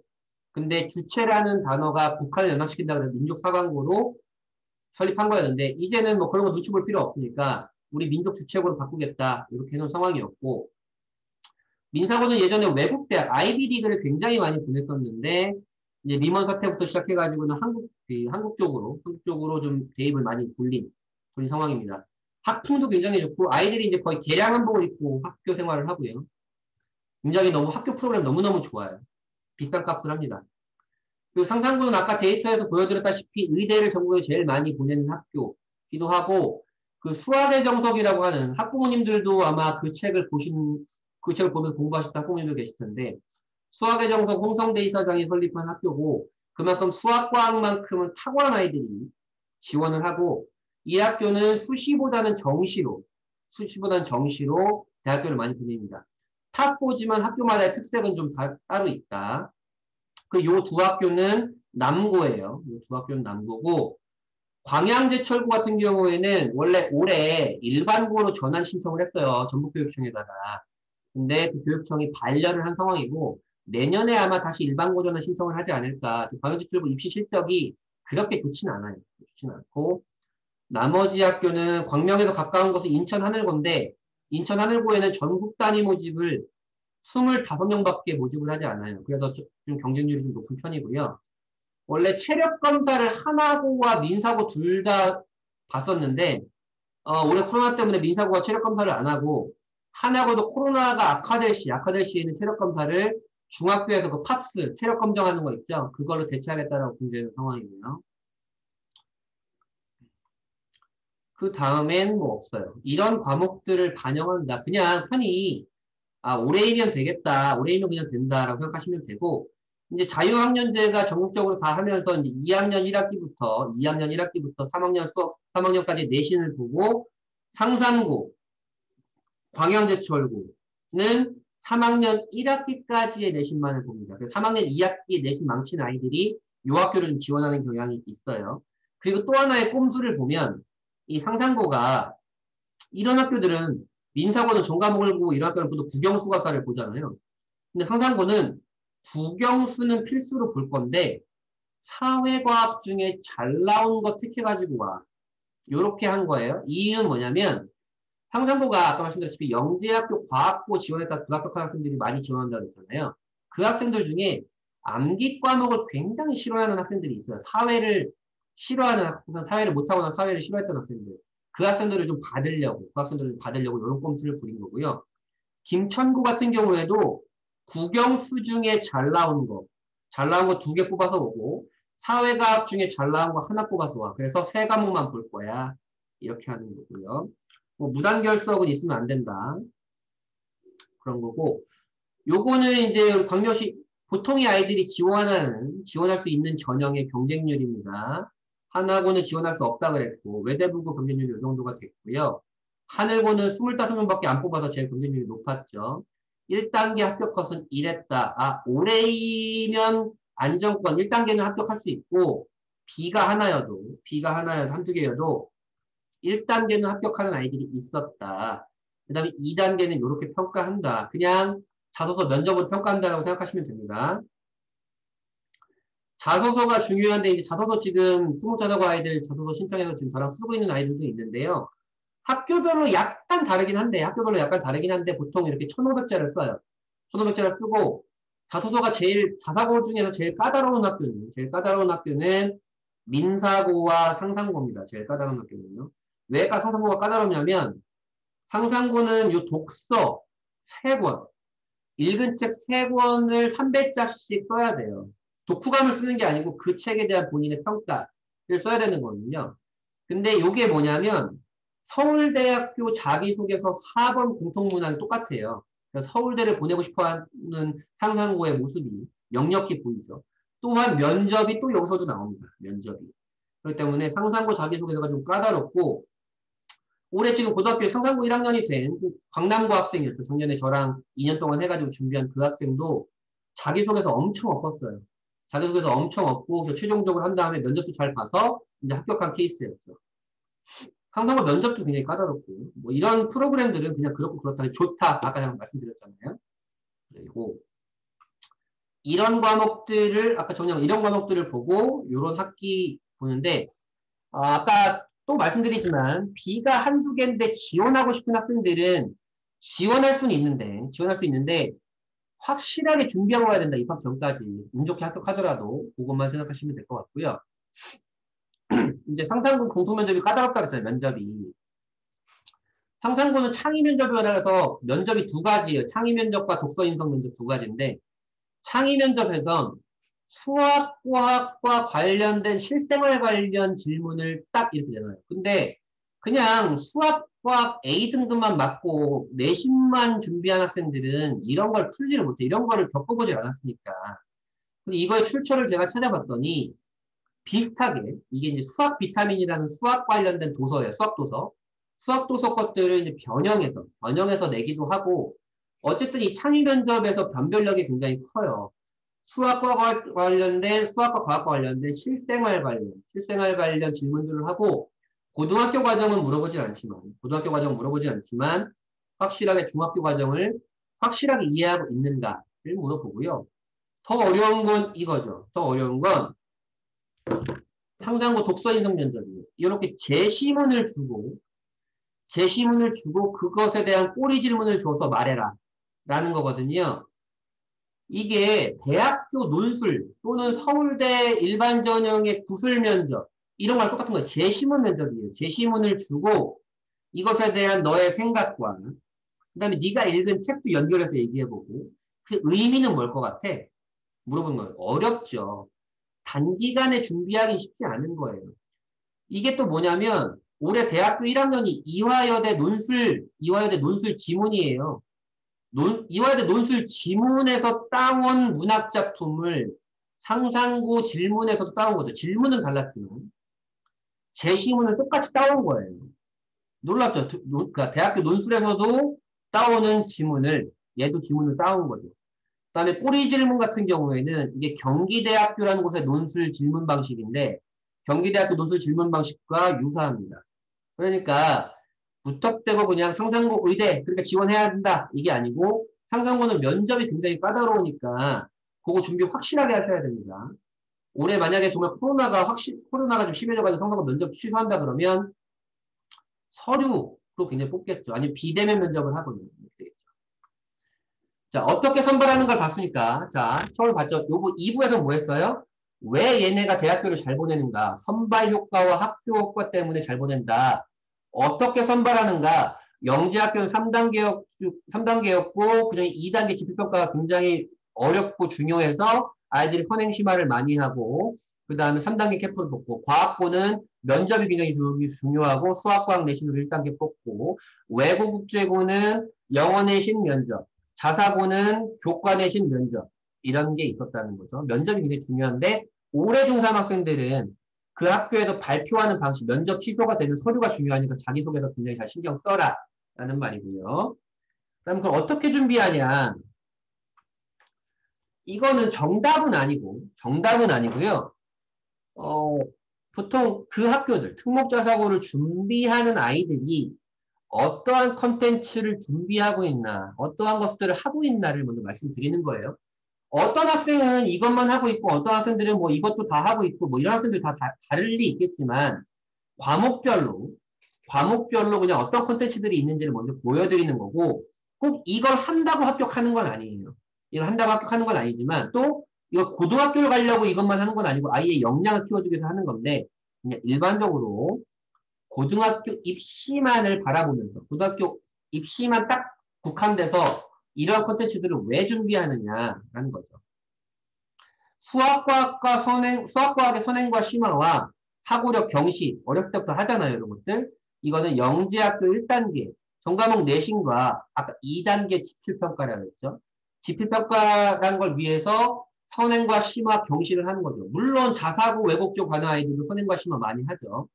근데 주체라는 단어가 북한을 연상시킨다고 해서 민족사관고로 설립한 거였는데, 이제는 뭐 그런 거 눈치 볼 필요 없으니까 우리 민족주체고로 바꾸겠다 이렇게 해놓은 상황이었고, 민사고는 예전에 외국 대학 아이비리그를 굉장히 많이 보냈었는데, 이제 리먼 사태부터 시작해가지고는 한국 쪽으로 좀 대입을 많이 돌린 상황입니다. 학풍도 굉장히 좋고, 아이들이 이제 거의 개량 한복을 입고 학교 생활을 하고요. 굉장히 학교 프로그램 너무너무 좋아요. 비싼 값을 합니다. 그리고 상산고는 아까 데이터에서 보여드렸다시피 의대를 전국에 제일 많이 보내는 학교기도 하고, 그 수학의 정석이라고 하는 학부모님들도 아마 그 책을 보면서 공부하셨던 학부모님도 계실 텐데, 수학의 정석 홍성대 이사장이 설립한 학교고, 그만큼 수학과학만큼은 탁월한 아이들이 지원을 하고, 이 학교는 수시보다는 정시로 대학교를 많이 보냅니다. 탑고지만 학교마다의 특색은 좀 따로 있다. 요 두 학교는 남고예요. 요 두 학교는 남고고, 광양제철고 같은 경우에는 원래 올해 일반고로 전환 신청을 했어요. 전북교육청에다가. 근데 그 교육청이 반려를 한 상황이고, 내년에 아마 다시 일반고 전환 신청을 하지 않을까. 광양제철고 입시 실적이 그렇게 좋지는 않아요. 좋지는 않고, 나머지 학교는 광명에서 가까운 곳은 인천 하늘고인데, 인천 하늘고에는 전국 단위 모집을 25명밖에 모집을 하지 않아요. 그래서 좀 경쟁률이 좀 높은 편이고요. 원래 체력 검사를 하나고와 민사고 둘 다 봤었는데, 올해 코로나 때문에 민사고가 체력 검사를 안 하고, 하나고도 코로나가 악화될 시에는 체력 검사를 중학교에서 그 팝스 체력 검정하는 거 있죠? 그걸로 대체하겠다라고 공지하는 상황이고요. 그 다음엔 뭐 없어요. 이런 과목들을 반영한다. 그냥 편히 올해이면 되겠다. 올해이면 그냥 된다라고 생각하시면 되고, 이제 자유학년제가 전국적으로 다 하면서 이제 2학년 1학기부터 3학년까지 내신을 보고, 상산고, 광양제철고는 3학년 1학기까지의 내신만을 봅니다. 그래서 3학년 2학기 내신 망친 아이들이 요 학교를 지원하는 경향이 있어요. 그리고 또 하나의 꼼수를 보면, 이 상산고가 이런 학교들은 민사고는 전과목을 보고 이런 학교는 보통 국영수가사를 보잖아요. 근데 상산고는 국영수는 필수로 볼 건데 사회과학 중에 잘 나온 거 택해가지고 와. 요렇게 한 거예요. 이유는 뭐냐면 상산고가 아까 말씀드렸다시피 영재학교 과학고 지원했다 불합격한 학생들이 많이 지원한다고 했잖아요. 그 학생들 중에 암기 과목을 굉장히 싫어하는 학생들이 있어요. 사회를 못하거나 사회를 싫어했던 학생들. 그 학생들을 좀 받으려고 이런 꼼수를 부린 거고요. 김천구 같은 경우에도 국영수 중에 잘 나온 거 두 개 뽑아서 오고, 사회과학 중에 잘 나온 거 하나 뽑아서 와. 그래서 세 과목만 볼 거야. 이렇게 하는 거고요. 뭐 무단결석은 있으면 안 된다. 그런 거고, 요거는 이제 광명시 보통의 아이들이 지원할 수 있는 전형의 경쟁률입니다. 하나고는 지원할 수 없다 그랬고, 외대부고 경쟁률이 이 정도가 됐고요. 하늘고는 25명밖에 안 뽑아서 제일 경쟁률이 높았죠. 1단계 합격 컷은 이랬다. 올해이면 안정권 1단계는 합격할 수 있고, B가 하나여도 한두 개여도 1단계는 합격하는 아이들이 있었다. 그 다음에 2단계는 이렇게 평가한다. 그냥 자소서 면접으로 평가한다고 생각하시면 됩니다. 자소서가 중요한데, 이제 자소서 지금 특목자사고 아이들 자소서 신청해서 지금 저랑 쓰고 있는 아이들도 있는데요. 학교별로 약간 다르긴 한데, 보통 이렇게 1,500자를 써요. 1,500자를 쓰고, 자사고 중에서 제일 까다로운 학교는 민사고와 상산고입니다. 제일 까다로운 학교는요. 왜 상산고가 까다롭냐면, 상산고는 요 독서 3권, 읽은 책 3권을 300자씩 써야 돼요. 독후감을 쓰는 게 아니고 그 책에 대한 본인의 평가를 써야 되는 거거든요. 근데 요게 뭐냐면 서울대학교 자기소개서 4번 공통문항이 똑같아요. 그래서 서울대를 보내고 싶어하는 상상고의 모습이 역력히 보이죠. 또한 면접이 또 여기서도 나옵니다. 면접이. 그렇기 때문에 상상고 자기소개서가 좀 까다롭고 올해 지금 고등학교 상상고 1학년이 된 광남고 학생이었죠. 작년에 저랑 2년 동안 해가지고 준비한 그 학생도 자기소개서 엄청 엎었어요. 자기소개서 엄청 엎고 최종적으로 한 다음에 면접도 잘 봐서 이제 합격한 케이스였죠. 상상고 면접도 굉장히 까다롭고 뭐 이런 프로그램들은 그냥 그렇고 그렇다 좋다 아까 제가 말씀드렸잖아요. 그리고 이런 과목들을 아까 정녕 이런 과목들을 보고 이런 학기 보는데 아까 또 말씀드리지만 B가 한두 개인데 지원하고 싶은 학생들은 지원할 수 있는데 확실하게 준비하고 가야 된다. 입학 전까지. 운 좋게 합격하더라도 그것만 생각하시면 될 것 같고요. 이제 상상고 공통면접이 까다롭다 그랬잖아요. 면접이. 상상고는 창의 면접이라 해서 면접이 두 가지예요. 창의 면접과 독서 인성 면접 두 가지인데 창의 면접에선 수학과학과 관련된 실생활 관련 질문을 딱 이렇게 내놔요. 근데 그냥 수학과학 A 등급만 맞고 내신만 준비한 학생들은 이런 걸 풀지를 못해. 이런 거를 겪어보질 않았으니까. 근데 이거의 출처를 제가 찾아봤더니 비슷하게 이게 이제 수학 비타민이라는 수학 관련된 도서예요. 수학 도서. 수학 도서 것들을 이제 변형해서 내기도 하고 어쨌든 이 창의 면접에서 변별력이 굉장히 커요. 수학과 과학과 관련된 실생활 관련 질문들을 하고, 고등학교 과정은 물어보지 않지만, 확실하게 중학교 과정을 확실하게 이해하고 있는가를 물어보고요. 더 어려운 건 이거죠. 더 어려운 건 상당고 독서 인성 면접이에요. 이렇게 제시문을 주고 그것에 대한 꼬리 질문을 줘서 말해라. 라는 거거든요. 이게 대학교 논술 또는 서울대 일반 전형의 구술 면접 이런 거랑 똑같은 거예요. 제시문 면접이에요. 제시문을 주고 이것에 대한 너의 생각과 그다음에 네가 읽은 책도 연결해서 얘기해보고 그 의미는 뭘 것 같아? 물어보는 거예요. 어렵죠. 단기간에 준비하기 쉽지 않은 거예요. 이게 또 뭐냐면 올해 대학교 1학년이 이화여대 논술 지문이에요. 이화여대 논술 지문에서 따온 문학작품을 상상고 질문에서도 따온 거죠. 질문은 달랐지만 제시문을 똑같이 따온 거예요. 놀랍죠? 그러니까 대학교 논술에서도 따오는 지문을 얘도 지문을 따온 거죠. 그다음에 꼬리 질문 같은 경우에는 이게 경기대학교라는 곳의 논술 질문 방식인데 경기대학교 논술 질문 방식과 유사합니다. 그러니까 무턱대고 그냥 상상고 의대 그러니까 지원해야 된다 이게 아니고 상상고는 면접이 굉장히 까다로우니까 그거 준비 확실하게 하셔야 됩니다. 올해 만약에 정말 코로나가 좀 심해져가지고 상상고 면접 취소한다 그러면 서류로 굉장히 뽑겠죠. 아니면 비대면 면접을 하거든요. 자, 어떻게 선발하는 걸 봤으니까. 자, 처음 봤죠? 요거 2부에서 뭐 했어요? 왜 얘네가 대학교를 잘 보내는가? 선발 효과와 학교 효과 때문에 잘 보낸다. 어떻게 선발하는가? 영재학교는 3단계였고, 그중에 2단계 지필평가가 굉장히 어렵고 중요해서 아이들이 선행심화를 많이 하고, 그 다음에 3단계 캠프를 뽑고, 과학고는 면접이 굉장히 중요하고, 수학과학 내신으로 1단계 뽑고, 외국국제고는 영어 내신 면접, 자사고는 교과 내신 면접, 이런 게 있었다는 거죠. 면접이 굉장히 중요한데, 올해 중3 학생들은 그 학교에서 발표하는 방식, 면접 취소가 되는 서류가 중요하니까 자기소개서 굉장히 잘 신경 써라. 라는 말이고요. 그럼 그걸 어떻게 준비하냐. 이거는 정답은 아니고요. 보통 그 학교들, 특목자사고를 준비하는 아이들이 어떠한 컨텐츠를 준비하고 있나, 어떠한 것들을 하고 있나를 먼저 말씀드리는 거예요. 어떤 학생은 이것만 하고 있고, 어떤 학생들은 뭐 이것도 다 하고 있고, 뭐 이런 학생들 다 다를 리 있겠지만, 과목별로 그냥 어떤 콘텐츠들이 있는지를 먼저 보여드리는 거고, 꼭 이걸 한다고 합격하는 건 아니에요. 이걸 한다고 합격하는 건 아니지만, 또, 이거 고등학교를 가려고 이것만 하는 건 아니고, 아이의 역량을 키워주기 위해서 하는 건데, 그냥 일반적으로 고등학교 입시만을 바라보면서, 고등학교 입시만 딱 국한돼서, 이러한 콘텐츠들을 왜 준비하느냐라는 거죠. 수학과학의 선행과 심화와 사고력, 경시, 어렸을 때부터 하잖아요, 이런 것들. 이거는 영재학교 1단계, 전과목 내신과 아까 2단계 지필평가라고 했죠. 지필평가라는 걸 위해서 선행과 심화 경시를 하는 거죠. 물론 자사고 왜곡조 관한 아이들도 선행과 심화 많이 하죠.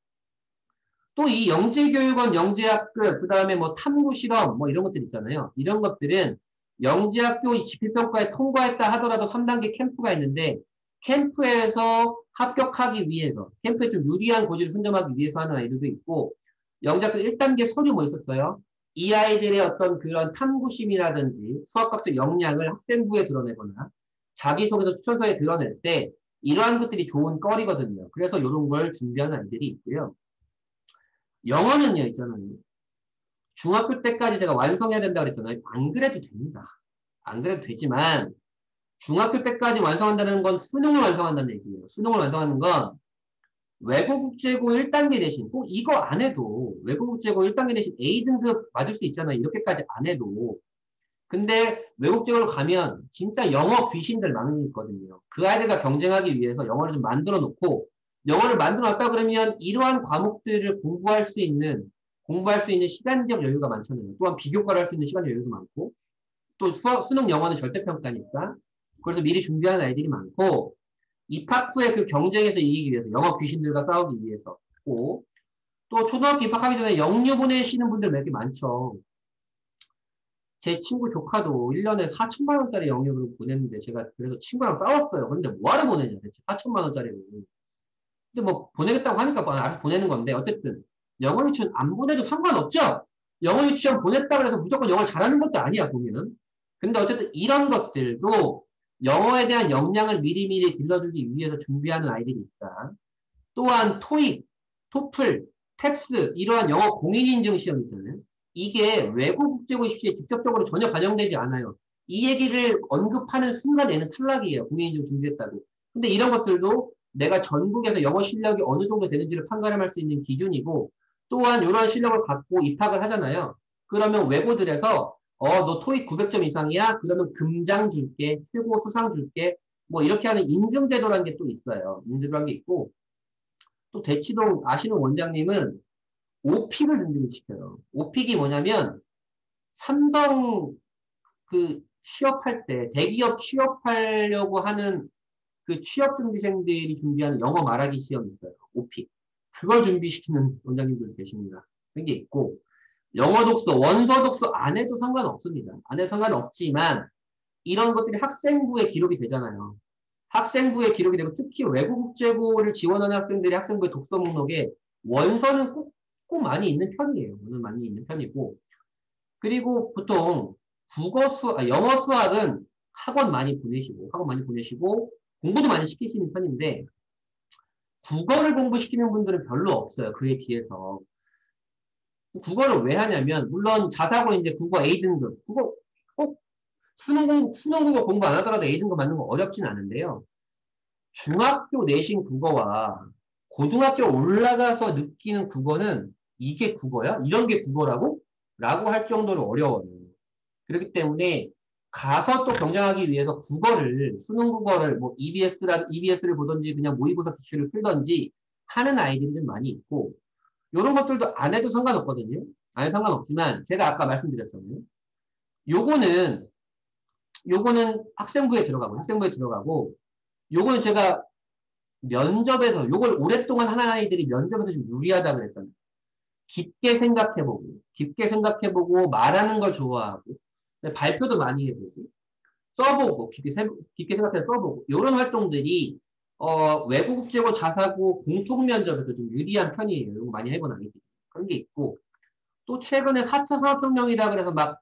또 이 영재교육원, 영재학교, 그 다음에 뭐 탐구실험, 뭐 이런 것들 있잖아요. 이런 것들은 영재학교 지필평가에 통과했다 하더라도 3단계 캠프가 있는데, 캠프에서 합격하기 위해서, 캠프에 좀 유리한 고지를 선점하기 위해서 하는 아이들도 있고, 영재학교 1단계 서류 뭐 있었어요? 이 아이들의 어떤 그런 탐구심이라든지 수학학습 역량을 학생부에 드러내거나 자기소개서 추천서에 드러낼 때 이러한 것들이 좋은 거리거든요. 그래서 이런 걸 준비하는 아이들이 있고요. 영어는요, 있잖아요. 중학교 때까지 제가 완성해야 된다 그랬잖아요. 안 그래도 됩니다. 안 그래도 되지만 중학교 때까지 완성한다는 건 수능을 완성한다는 얘기예요. 수능을 완성하는 건 외국국제고 1단계 대신 꼭 이거 안 해도 외국국제고 1단계 대신 A등급 맞을 수 있잖아요. 이렇게까지 안 해도. 근데 외국제고를 가면 진짜 영어 귀신들 많이 있거든요. 그 아이들과 경쟁하기 위해서 영어를 좀 만들어 놓고 영어를 만들어 놨다 그러면 이러한 과목들을 공부할 수 있는 시간적 여유가 많잖아요. 또한 비교과를 할 수 있는 시간적 여유도 많고 또 수능 영어는 절대평가니까 그래서 미리 준비하는 아이들이 많고 입학 후에 그 경쟁에서 이기기 위해서 영어 귀신들과 싸우기 위해서 또 초등학교 입학하기 전에 영유 보내시는 분들 몇 개 많죠. 제 친구 조카도 1년에 4천만 원짜리 영유를 보냈는데 제가 그래서 친구랑 싸웠어요. 그런데 뭐하러 보내냐 대체 4천만 원짜리를. 근데 뭐 보내겠다고 하니까 뭐 알아서 보내는 건데 어쨌든 영어 유치원 안 보내도 상관없죠. 영어 유치원 보냈다 그래서 무조건 영어를 잘하는 것도 아니야 보면은. 근데 어쨌든 이런 것들도 영어에 대한 역량을 미리미리 길러주기 위해서 준비하는 아이들이 있다. 또한 토익, 토플, 탭스 이러한 영어 공인인증 시험 있잖아요. 이게 외국 국제고 입시에 직접적으로 전혀 반영되지 않아요. 이 얘기를 언급하는 순간 얘는 탈락이에요. 공인인증 준비했다고. 근데 이런 것들도 내가 전국에서 영어 실력이 어느 정도 되는지를 판가름할 수 있는 기준이고 또한 이러한 실력을 갖고 입학을 하잖아요. 그러면 외고들에서 너 토익 900점 이상이야? 그러면 금장 줄게, 최고 수상 줄게. 뭐 이렇게 하는 인증제도라는 게 또 있어요. 인증제도라는 게 있고 또 대치동 아시는 원장님은 오픽을 준비를 시켜요. 오픽이 뭐냐면 삼성 그 취업할 때 대기업 취업하려고 하는 그 취업 준비생들이 준비하는 영어 말하기 시험이 있어요. 오픽. 그걸 준비시키는 원장님들 계십니다. 그런 게 있고 영어 독서, 원서 독서 안 해도 상관없습니다. 안 해도 상관없지만 이런 것들이 학생부에 기록이 되잖아요. 학생부에 기록이 되고 특히 외국 국제고를 지원하는 학생들이 학생부의 독서 목록에 원서는 꼭 많이 있는 편이에요. 원서는 많이 있는 편이고 그리고 보통 영어 수학은 학원 많이 보내시고 공부도 많이 시키시는 편인데 국어를 공부시키는 분들은 별로 없어요. 그에 비해서. 국어를 왜 하냐면 물론 자사고 이제 국어 A등급 국어 꼭 수능 국어 공부 안 하더라도 A등급 맞는 거 어렵진 않은데요. 중학교 내신 국어와 고등학교 올라가서 느끼는 국어는 이게 국어야? 이런 게 국어라고? 라고 할 정도로 어려워요. 그렇기 때문에 가서 또 경쟁하기 위해서 수능 국어를 뭐 EBS를 보든지 그냥 모의고사 기출을 풀든지 하는 아이들이 좀 많이 있고, 이런 것들도 안 해도 상관없거든요. 안 해도 상관없지만, 제가 아까 말씀드렸잖아요. 요거는, 요거는 학생부에 들어가고, 요거는 제가 요걸 오랫동안 하는 아이들이 면접에서 좀 유리하다 그랬잖아요. 깊게 생각해보고, 말하는 걸 좋아하고, 발표도 많이 해보고, 써보고, 깊게 생각해서 써보고, 이런 활동들이, 외국 국제고 자사고 공통 면접에서 좀 유리한 편이에요. 이거 많이 해본 아이들이. 그런 게 있고, 또 최근에 4차 산업혁명이라 그래서 막,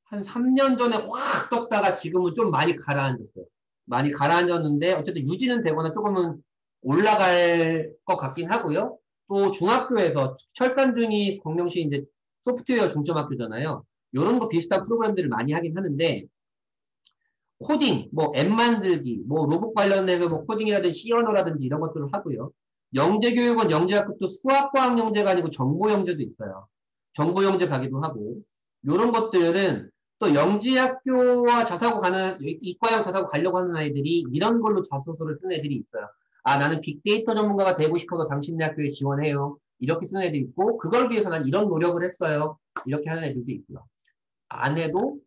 한 3년 전에 확 떴다가 지금은 좀 많이 가라앉았어요. 많이 가라앉았는데, 어쨌든 유지는 되거나 조금은 올라갈 것 같긴 하고요. 또 중학교에서 철간중이 공명시 이제 소프트웨어 중점학교잖아요. 이런 거 비슷한 프로그램들을 많이 하긴 하는데 코딩, 뭐 앱 만들기, 뭐 로봇 관련해서 뭐 코딩이라든지 C 언어라든지 이런 것들을 하고요. 영재교육은 영재학급도 수학과학 영재가 아니고 정보영재도 있어요. 정보영재 가기도 하고 이런 것들은 또 영재학교와 자사고 가는 이과형 자사고 가려고 하는 아이들이 이런 걸로 자소서를 쓰는 애들이 있어요. 아, 나는 빅데이터 전문가가 되고 싶어서 당신네 학교에 지원해요. 이렇게 쓰는 애도 있고 그걸 위해서 난 이런 노력을 했어요. 이렇게 하는 애들도 있고요. 안 해도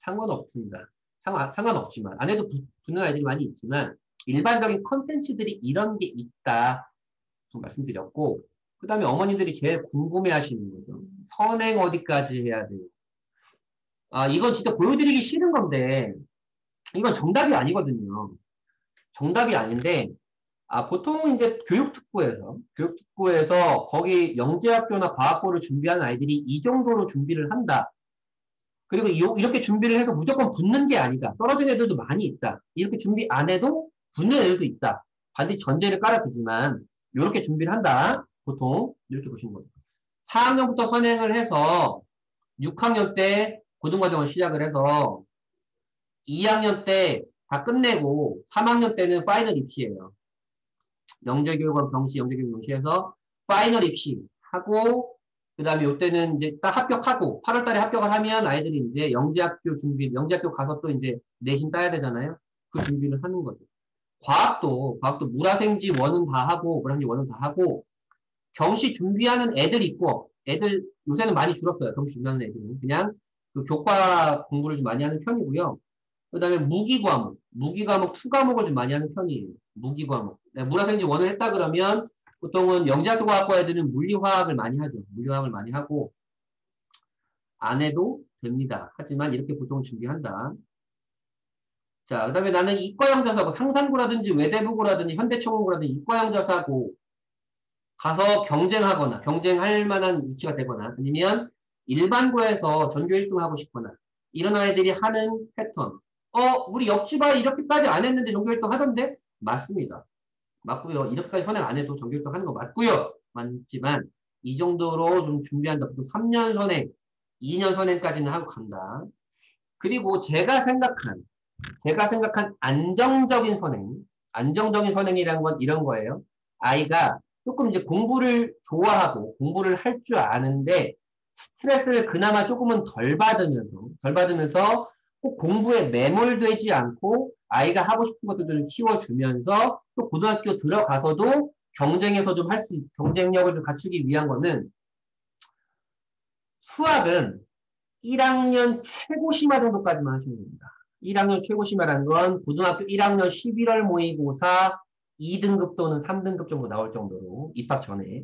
상관없습니다. 상관없지만 안 해도 붙는 아이들이 많이 있지만 일반적인 컨텐츠들이 이런 게 있다. 좀 말씀드렸고 그 다음에 어머님들이 제일 궁금해 하시는 거죠. 선행 어디까지 해야 돼요? 아, 이건 진짜 보여드리기 싫은 건데 이건 정답이 아니거든요. 정답이 아닌데 보통 이제 교육특구에서 거기 영재학교나 과학고를 준비하는 아이들이 이 정도로 준비를 한다. 그리고 이렇게 준비를 해서 무조건 붙는 게 아니다. 떨어진 애들도 많이 있다. 이렇게 준비 안 해도 붙는 애들도 있다. 반드시 전제를 깔아두지만 이렇게 준비를 한다. 보통 이렇게 보시는 거예요. 4학년부터 선행을 해서 6학년 때 고등과정을 시작을 해서 2학년 때 다 끝내고 3학년 때는 파이널 입시예요. 영재교육원 경시, 영재교육 경시에서 파이널 입시하고 그 다음에 이때는 이제 딱 합격하고 8월 달에 합격을 하면 아이들이 이제 영재학교 가서 또 이제 내신 따야 되잖아요. 그 준비를 하는 거죠. 과학도 물화생지 원은 다 하고 물화생지 원은 다 하고 경시 준비하는 애들 있고 애들 요새는 많이 줄었어요. 경시 준비하는 애들은 그냥 그 교과 공부를 좀 많이 하는 편이고요. 그 다음에 무기과목, 투과목을 좀 많이 하는 편이에요. 무기과목. 물화생지 원을 했다 그러면 보통은 영재학교과학과 애들은 물리화학을 많이 하죠. 물리화학을 많이 하고 안 해도 됩니다. 하지만 이렇게 보통 준비한다. 자, 그 다음에 나는 이과형 자사고 상산고라든지 외대부고라든지 현대총무고라든지 이과형 자사고 가서 경쟁하거나 경쟁할 만한 위치가 되거나 아니면 일반고에서 전교 1등 하고 싶거나 이런 아이들이 하는 패턴. 우리 옆집 아이 이렇게까지 안 했는데 전교 1등 하던데? 맞습니다. 맞고요. 이렇게까지 선행 안 해도 전교 1등 하는 거 맞고요. 맞지만 이 정도로 좀 준비한다. 보통 3년 선행, 2년 선행까지는 하고 간다. 그리고 제가 생각한 안정적인 선행이란 건 이런 거예요. 아이가 조금 이제 공부를 좋아하고 공부를 할 줄 아는데 스트레스를 그나마 조금은 덜 받으면서 꼭 공부에 매몰되지 않고 아이가 하고 싶은 것들을 키워주면서 또 고등학교 들어가서도 경쟁력을 좀 갖추기 위한 거는 수학은 1학년 최고 심화 정도까지만 하시면 됩니다. 1학년 최고 심화라는 건 고등학교 1학년 11월 모의고사 2등급 또는 3등급 정도 나올 정도로 입학 전에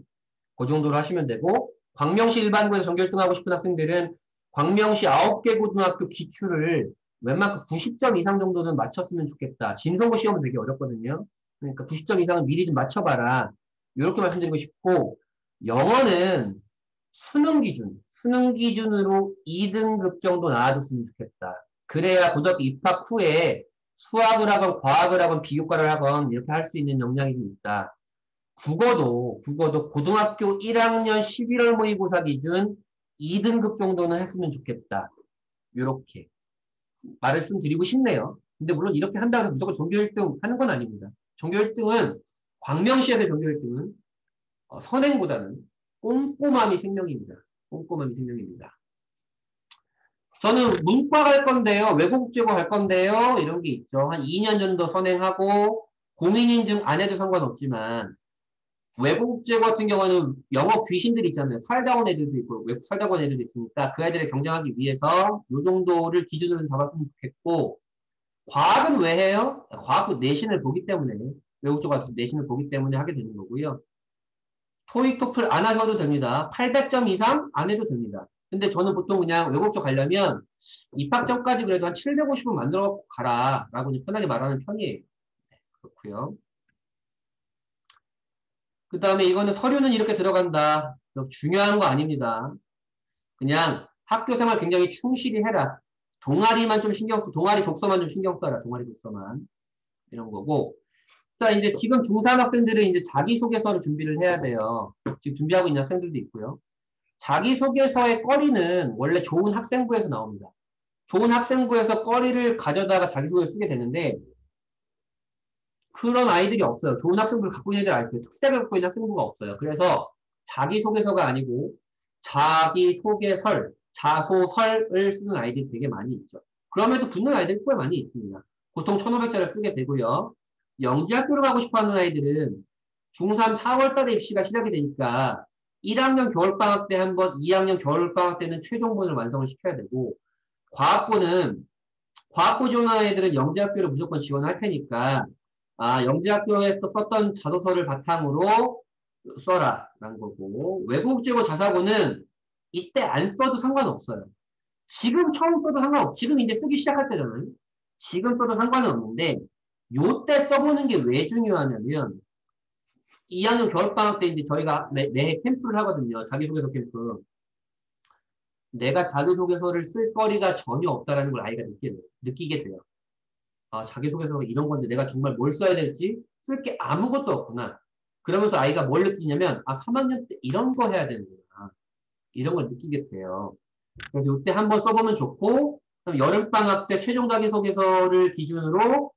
그 정도로 하시면 되고 광명시 일반고에서 전교 1등 하고 싶은 학생들은 광명시 9개 고등학교 기출을 웬만큼 90점 이상 정도는 맞췄으면 좋겠다. 진성고 시험은 되게 어렵거든요. 그러니까 90점 이상은 미리 좀 맞춰봐라. 이렇게 말씀드리고 싶고 영어는 수능 기준으로 2등급 정도 나와줬으면 좋겠다. 그래야 고등학교 입학 후에 수학을 하건 과학을 하건 비교과를 하건 이렇게 할 수 있는 역량이 좀 있다. 국어도 고등학교 1학년 11월 모의고사 기준 2등급 정도는 했으면 좋겠다. 이렇게 말씀드리고 싶네요. 근데 물론 이렇게 한다고 해서 무조건 전교 1등 하는 건 아닙니다. 전교 1등은 광명시에서 전교 1등은 선행보다는 꼼꼼함이 생명입니다. 꼼꼼함이 생명입니다. 저는 문과 갈 건데요. 외국국제고 갈 건데요. 이런 게 있죠. 한 2년 정도 선행하고 공인인증 안 해도 상관없지만 외국국제고 같은 경우는 영어 귀신들 있잖아요. 살다 온 애들도 있고 외국 살다 온 애들도 있으니까 그 애들을 경쟁하기 위해서 이 정도를 기준으로 잡았으면 좋겠고 과학은 왜 해요? 과학도 내신을 보기 때문에 외국적 같은 내신을 보기 때문에 하게 되는 거고요. 토익, 토플 안 하셔도 됩니다. 800점 이상 안 해도 됩니다. 근데 저는 보통 그냥 외국적 가려면 입학 전까지 그래도 한 750은 만들어 가라 라고 편하게 말하는 편이에요. 네, 그렇고요. 그 다음에 이거는 서류는 이렇게 들어간다. 중요한 거 아닙니다. 그냥 학교 생활 굉장히 충실히 해라. 동아리만 좀 신경 써. 동아리 독서만 좀 신경 써라. 동아리 독서만. 이런 거고. 자, 이제 지금 중3 학생들은 이제 자기소개서를 준비를 해야 돼요. 지금 준비하고 있는 학생들도 있고요. 자기소개서의 꺼리는 원래 좋은 학생부에서 나옵니다. 좋은 학생부에서 꺼리를 가져다가 자기소개를 쓰게 되는데 그런 아이들이 없어요. 좋은 학생부를 갖고 있는 애들 아니어요. 특색을 갖고 있는 학생부가 없어요. 그래서 자기소개서가 아니고 자기소개설, 자소설을 쓰는 아이들이 되게 많이 있죠. 그럼에도 붙는 아이들이 꽤 많이 있습니다. 보통 1500자를 쓰게 되고요. 영재학교를 가고 싶어하는 아이들은 중3 4월 달에 입시가 시작이 되니까 1학년 겨울방학 때 한 번, 2학년 겨울방학 때는 최종본을 완성을 시켜야 되고, 과학고는, 과학고 지원하는 애들은 영재학교를 무조건 지원할 테니까, 영재학교에서 썼던 자소서를 바탕으로 써라. 라는 거고, 외국제고 자사고는 이때 안 써도 상관없어요. 지금 처음 써도 상관없어. 지금 이제 쓰기 시작할 때잖아요. 지금 써도 상관은 없는데, 요때 써보는 게 왜 중요하냐면, 2학년 겨울방학 때 이제 저희가 매해 캠프를 하거든요. 자기소개서 캠프. 내가 자기소개서를 쓸 거리가 전혀 없다라는 걸 아이가 느끼게 돼요. 자기소개서가 이런 건데 내가 정말 뭘 써야 될지 쓸 게 아무것도 없구나. 그러면서 아이가 뭘 느끼냐면, 3학년 때 이런 거 해야 되는구나. 이런 걸 느끼게 돼요. 그래서 이때 한번 써보면 좋고, 그럼 여름방학 때 최종 자기소개서를 기준으로,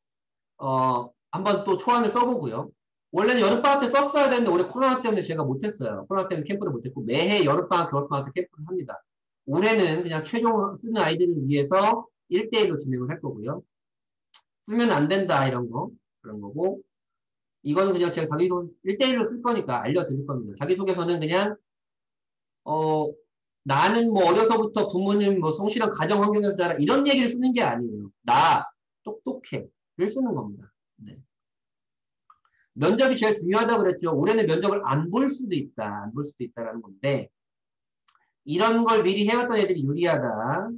한번 또 초안을 써보고요. 원래는 여름방학 때 썼어야 되는데, 올해 코로나 때문에 제가 못했어요. 코로나 때문에 캠프를 못했고, 매해 여름방학, 겨울방학 때 캠프를 합니다. 올해는 그냥 최종 쓰는 아이들을 위해서 1대1로 진행을 할 거고요. 쓰면 안 된다, 이런 거. 그런 거고. 이거는 그냥 제가 자기소 1대1로 쓸 거니까 알려드릴 겁니다. 자기소개서는 그냥, 어, 나는 뭐 어려서부터 부모님 뭐 성실한 가정 환경에서 자라 이런 얘기를 쓰는 게 아니에요. 나 똑똑해를 쓰는 겁니다. 네. 면접이 제일 중요하다고 그랬죠. 올해는 면접을 안 볼 수도 있다. 안 볼 수도 있다라는 건데 이런 걸 미리 해왔던 애들이 유리하다.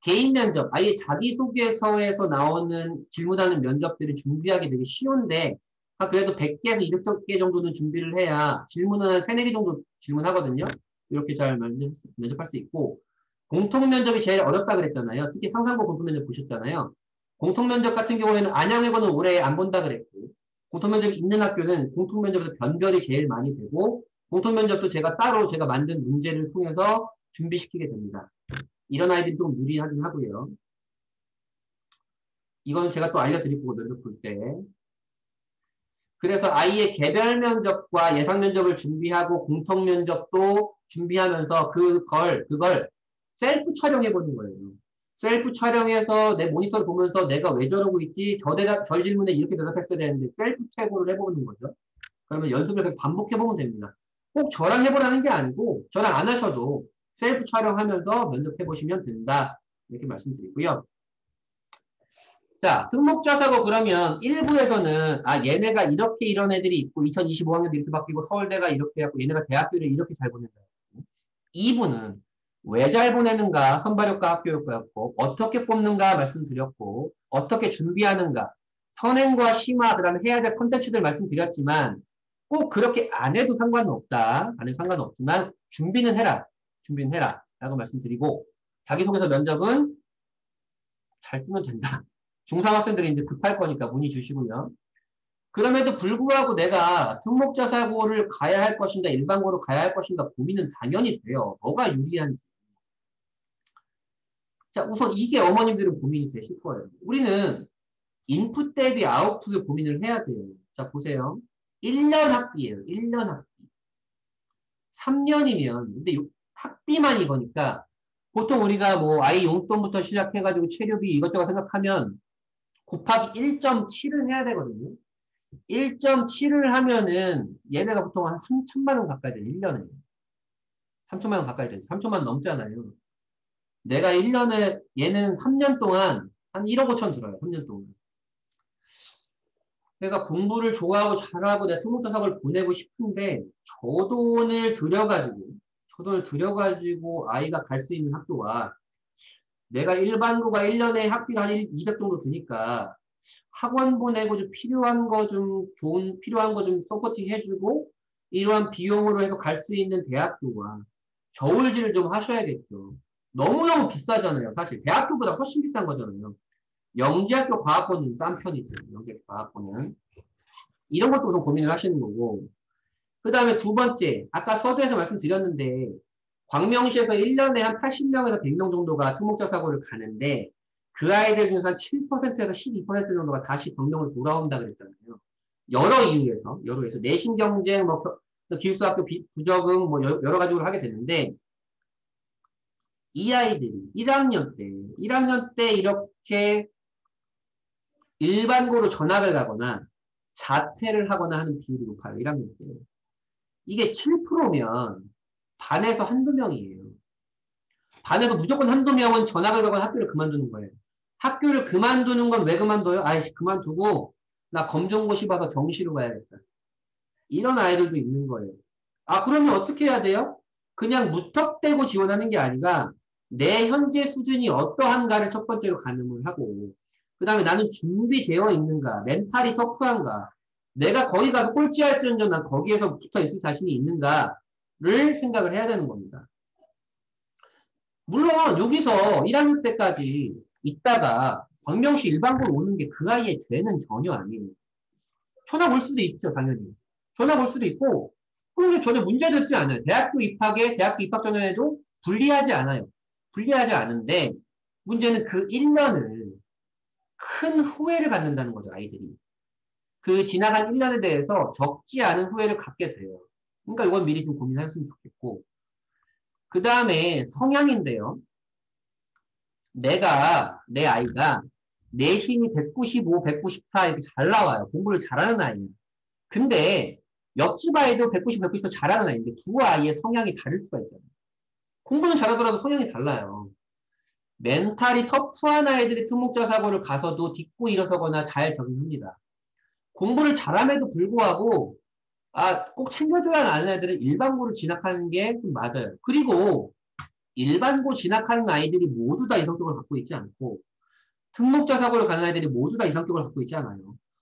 개인 면접, 아예 자기소개서에서 나오는 질문하는 면접들이 준비하기 되게 쉬운데 그래도 100개에서 200개 정도는 준비를 해야 질문은 한 3, 4개 정도 질문하거든요. 이렇게 잘 면접할 수 있고 공통면접이 제일 어렵다 그랬잖아요. 특히 상상고 공통면접 보셨잖아요. 공통면접 같은 경우에는 안양외고는 올해 안 본다 그랬고 공통면접이 있는 학교는 공통면접에서 변별이 제일 많이 되고 공통면접도 제가 따로 제가 만든 문제를 통해서 준비시키게 됩니다. 이런 아이들이 좀 유리하긴 하고요. 이건 제가 또 알려드릴 거고 면접 볼 때. 그래서 아이의 개별 면접과 예상 면접을 준비하고 공통 면접도 준비하면서 그걸 셀프 촬영해 보는 거예요. 셀프 촬영해서 내 모니터를 보면서 내가 왜 저러고 있지? 저 질문에 이렇게 대답했어야 되는데 셀프 체크를 해보는 거죠. 그러면 연습을 계속 반복해 보면 됩니다. 꼭 저랑 해보라는 게 아니고 저랑 안 하셔도 셀프 촬영하면서 면접해 보시면 된다. 이렇게 말씀드리고요. 자, 특목자사고 그러면 1부에서는 얘네가 이렇게 이런 애들이 있고 2025학년도 이렇게 바뀌고 서울대가 이렇게 하고 얘네가 대학교를 이렇게 잘 보낸다. 2부는 왜 잘 보내는가 선발효과 학교효과였고 어떻게 뽑는가 말씀드렸고 어떻게 준비하는가 선행과 심화 그다음에 해야 될 컨텐츠들 말씀드렸지만 꼭 그렇게 안 해도 상관은 없다. 안 해도 상관은 없지만 준비는 해라. 준비는 해라. 라고 말씀드리고 자기소개서 면접은 잘 쓰면 된다. 중3 학생들이 이제 급할 거니까 문의 주시고요. 그럼에도 불구하고 내가 특목자사고를 가야 할 것인가 일반고로 가야 할 것인가 고민은 당연히 돼요. 뭐가 유리한지. 자, 우선 이게 어머님들은 고민이 되실 거예요. 우리는 인풋 대비 아웃풋을 고민을 해야 돼요. 자, 보세요. 1년 학비예요. 1년 학비. 3년이면 근데 학비만 이거니까 보통 우리가 뭐 아이 용돈부터 시작해가지고 체류비 이것저것 생각하면 곱하기 1.7을 해야 되거든요. 1.7을 하면은 얘네가 보통 한 3천만 원 가까이 돼요. 1년에. 3천만 원 가까이 돼요. 3천만 원 넘잖아요. 내가 1년에 얘는 3년 동안 한 1억 5천 들어요. 3년 동안. 내가 공부를 좋아하고 잘하고 내 특목자 사업을 보내고 싶은데 저 돈을 들여가지고 아이가 갈 수 있는 학교와 내가 일반고가 1년에 학비가 한 200 정도 드니까 학원 보내고 좀 필요한 거 좀, 돈 필요한 거 좀 서포팅 해주고, 이러한 비용으로 해서 갈 수 있는 대학교와 저울질을 좀 하셔야겠죠. 너무너무 비싸잖아요. 사실 대학교보다 훨씬 비싼 거잖아요. 영재학교 과학고는 싼 편이죠. 영재학교 과학고는. 이런 것도 우선 고민을 하시는 거고. 그 다음에 두 번째, 아까 서두에서 말씀드렸는데, 광명시에서 1년에 한 80명에서 100명 정도가 특목자 사고를 가는데, 그 아이들 중에서 한 7%에서 12% 정도가 다시 병명을 돌아온다 그랬잖아요. 여러 이유에서. 내신 경쟁, 뭐, 기숙사학교 부적응, 뭐, 여러 가지로 하게 되는데, 이 아이들이 1학년 때 이렇게 일반고로 전학을 가거나, 자퇴를 하거나 하는 비율이 높아요. 1학년 때. 이게 7%면 반에서 한두 명이에요. 반에서 무조건 한두 명은 전학을 가거나 학교를 그만두는 거예요. 학교를 그만두는 건 왜 그만둬요? 아이씨, 그만두고 나 검정고시 봐서 정시로 가야겠다. 이런 아이들도 있는 거예요. 아, 그러면 어떻게 해야 돼요? 그냥 무턱대고 지원하는 게 아니라 내 현재 수준이 어떠한가를 첫 번째로 가늠을 하고 그 다음에 나는 준비되어 있는가, 멘탈이 터프한가, 내가 거기 가서 꼴찌할지언정 난 거기에서 붙어 있을 자신이 있는가를 생각을 해야 되는 겁니다. 물론 여기서 1학년 때까지 있다가 광명시 일반고로 오는 게 그 아이의 죄는 전혀 아니에요. 전학 올 수도 있죠, 당연히. 전학 올 수도 있고, 그게 전혀 문제되지 않아요. 대학교 입학 전에도 불리하지 않아요. 불리하지 않은데, 문제는 그 1년을 큰 후회를 갖는다는 거죠, 아이들이. 그 지나간 1년에 대해서 적지 않은 후회를 갖게 돼요. 그러니까 이건 미리 좀 고민하셨으면 좋겠고. 그 다음에 성향인데요. 내 아이가 내신이 195, 194 이렇게 잘 나와요. 공부를 잘하는 아이예요. 근데 옆집 아이도 190, 190도 잘하는 아이인데 두 아이의 성향이 다를 수가 있잖아요. 공부는 잘하더라도 성향이 달라요. 멘탈이 터프한 아이들이 특목자 사고를 가서도 딛고 일어서거나 잘 적응합니다. 공부를 잘함에도 불구하고 꼭 챙겨줘야 하는 애들은 일반고를 진학하는 게 좀 맞아요. 그리고 일반고 진학하는 아이들이 모두 다 이 성격을 갖고 있지 않고 특목자 사고를 가는 아이들이 모두 다 이 성격을 갖고 있지 않아요.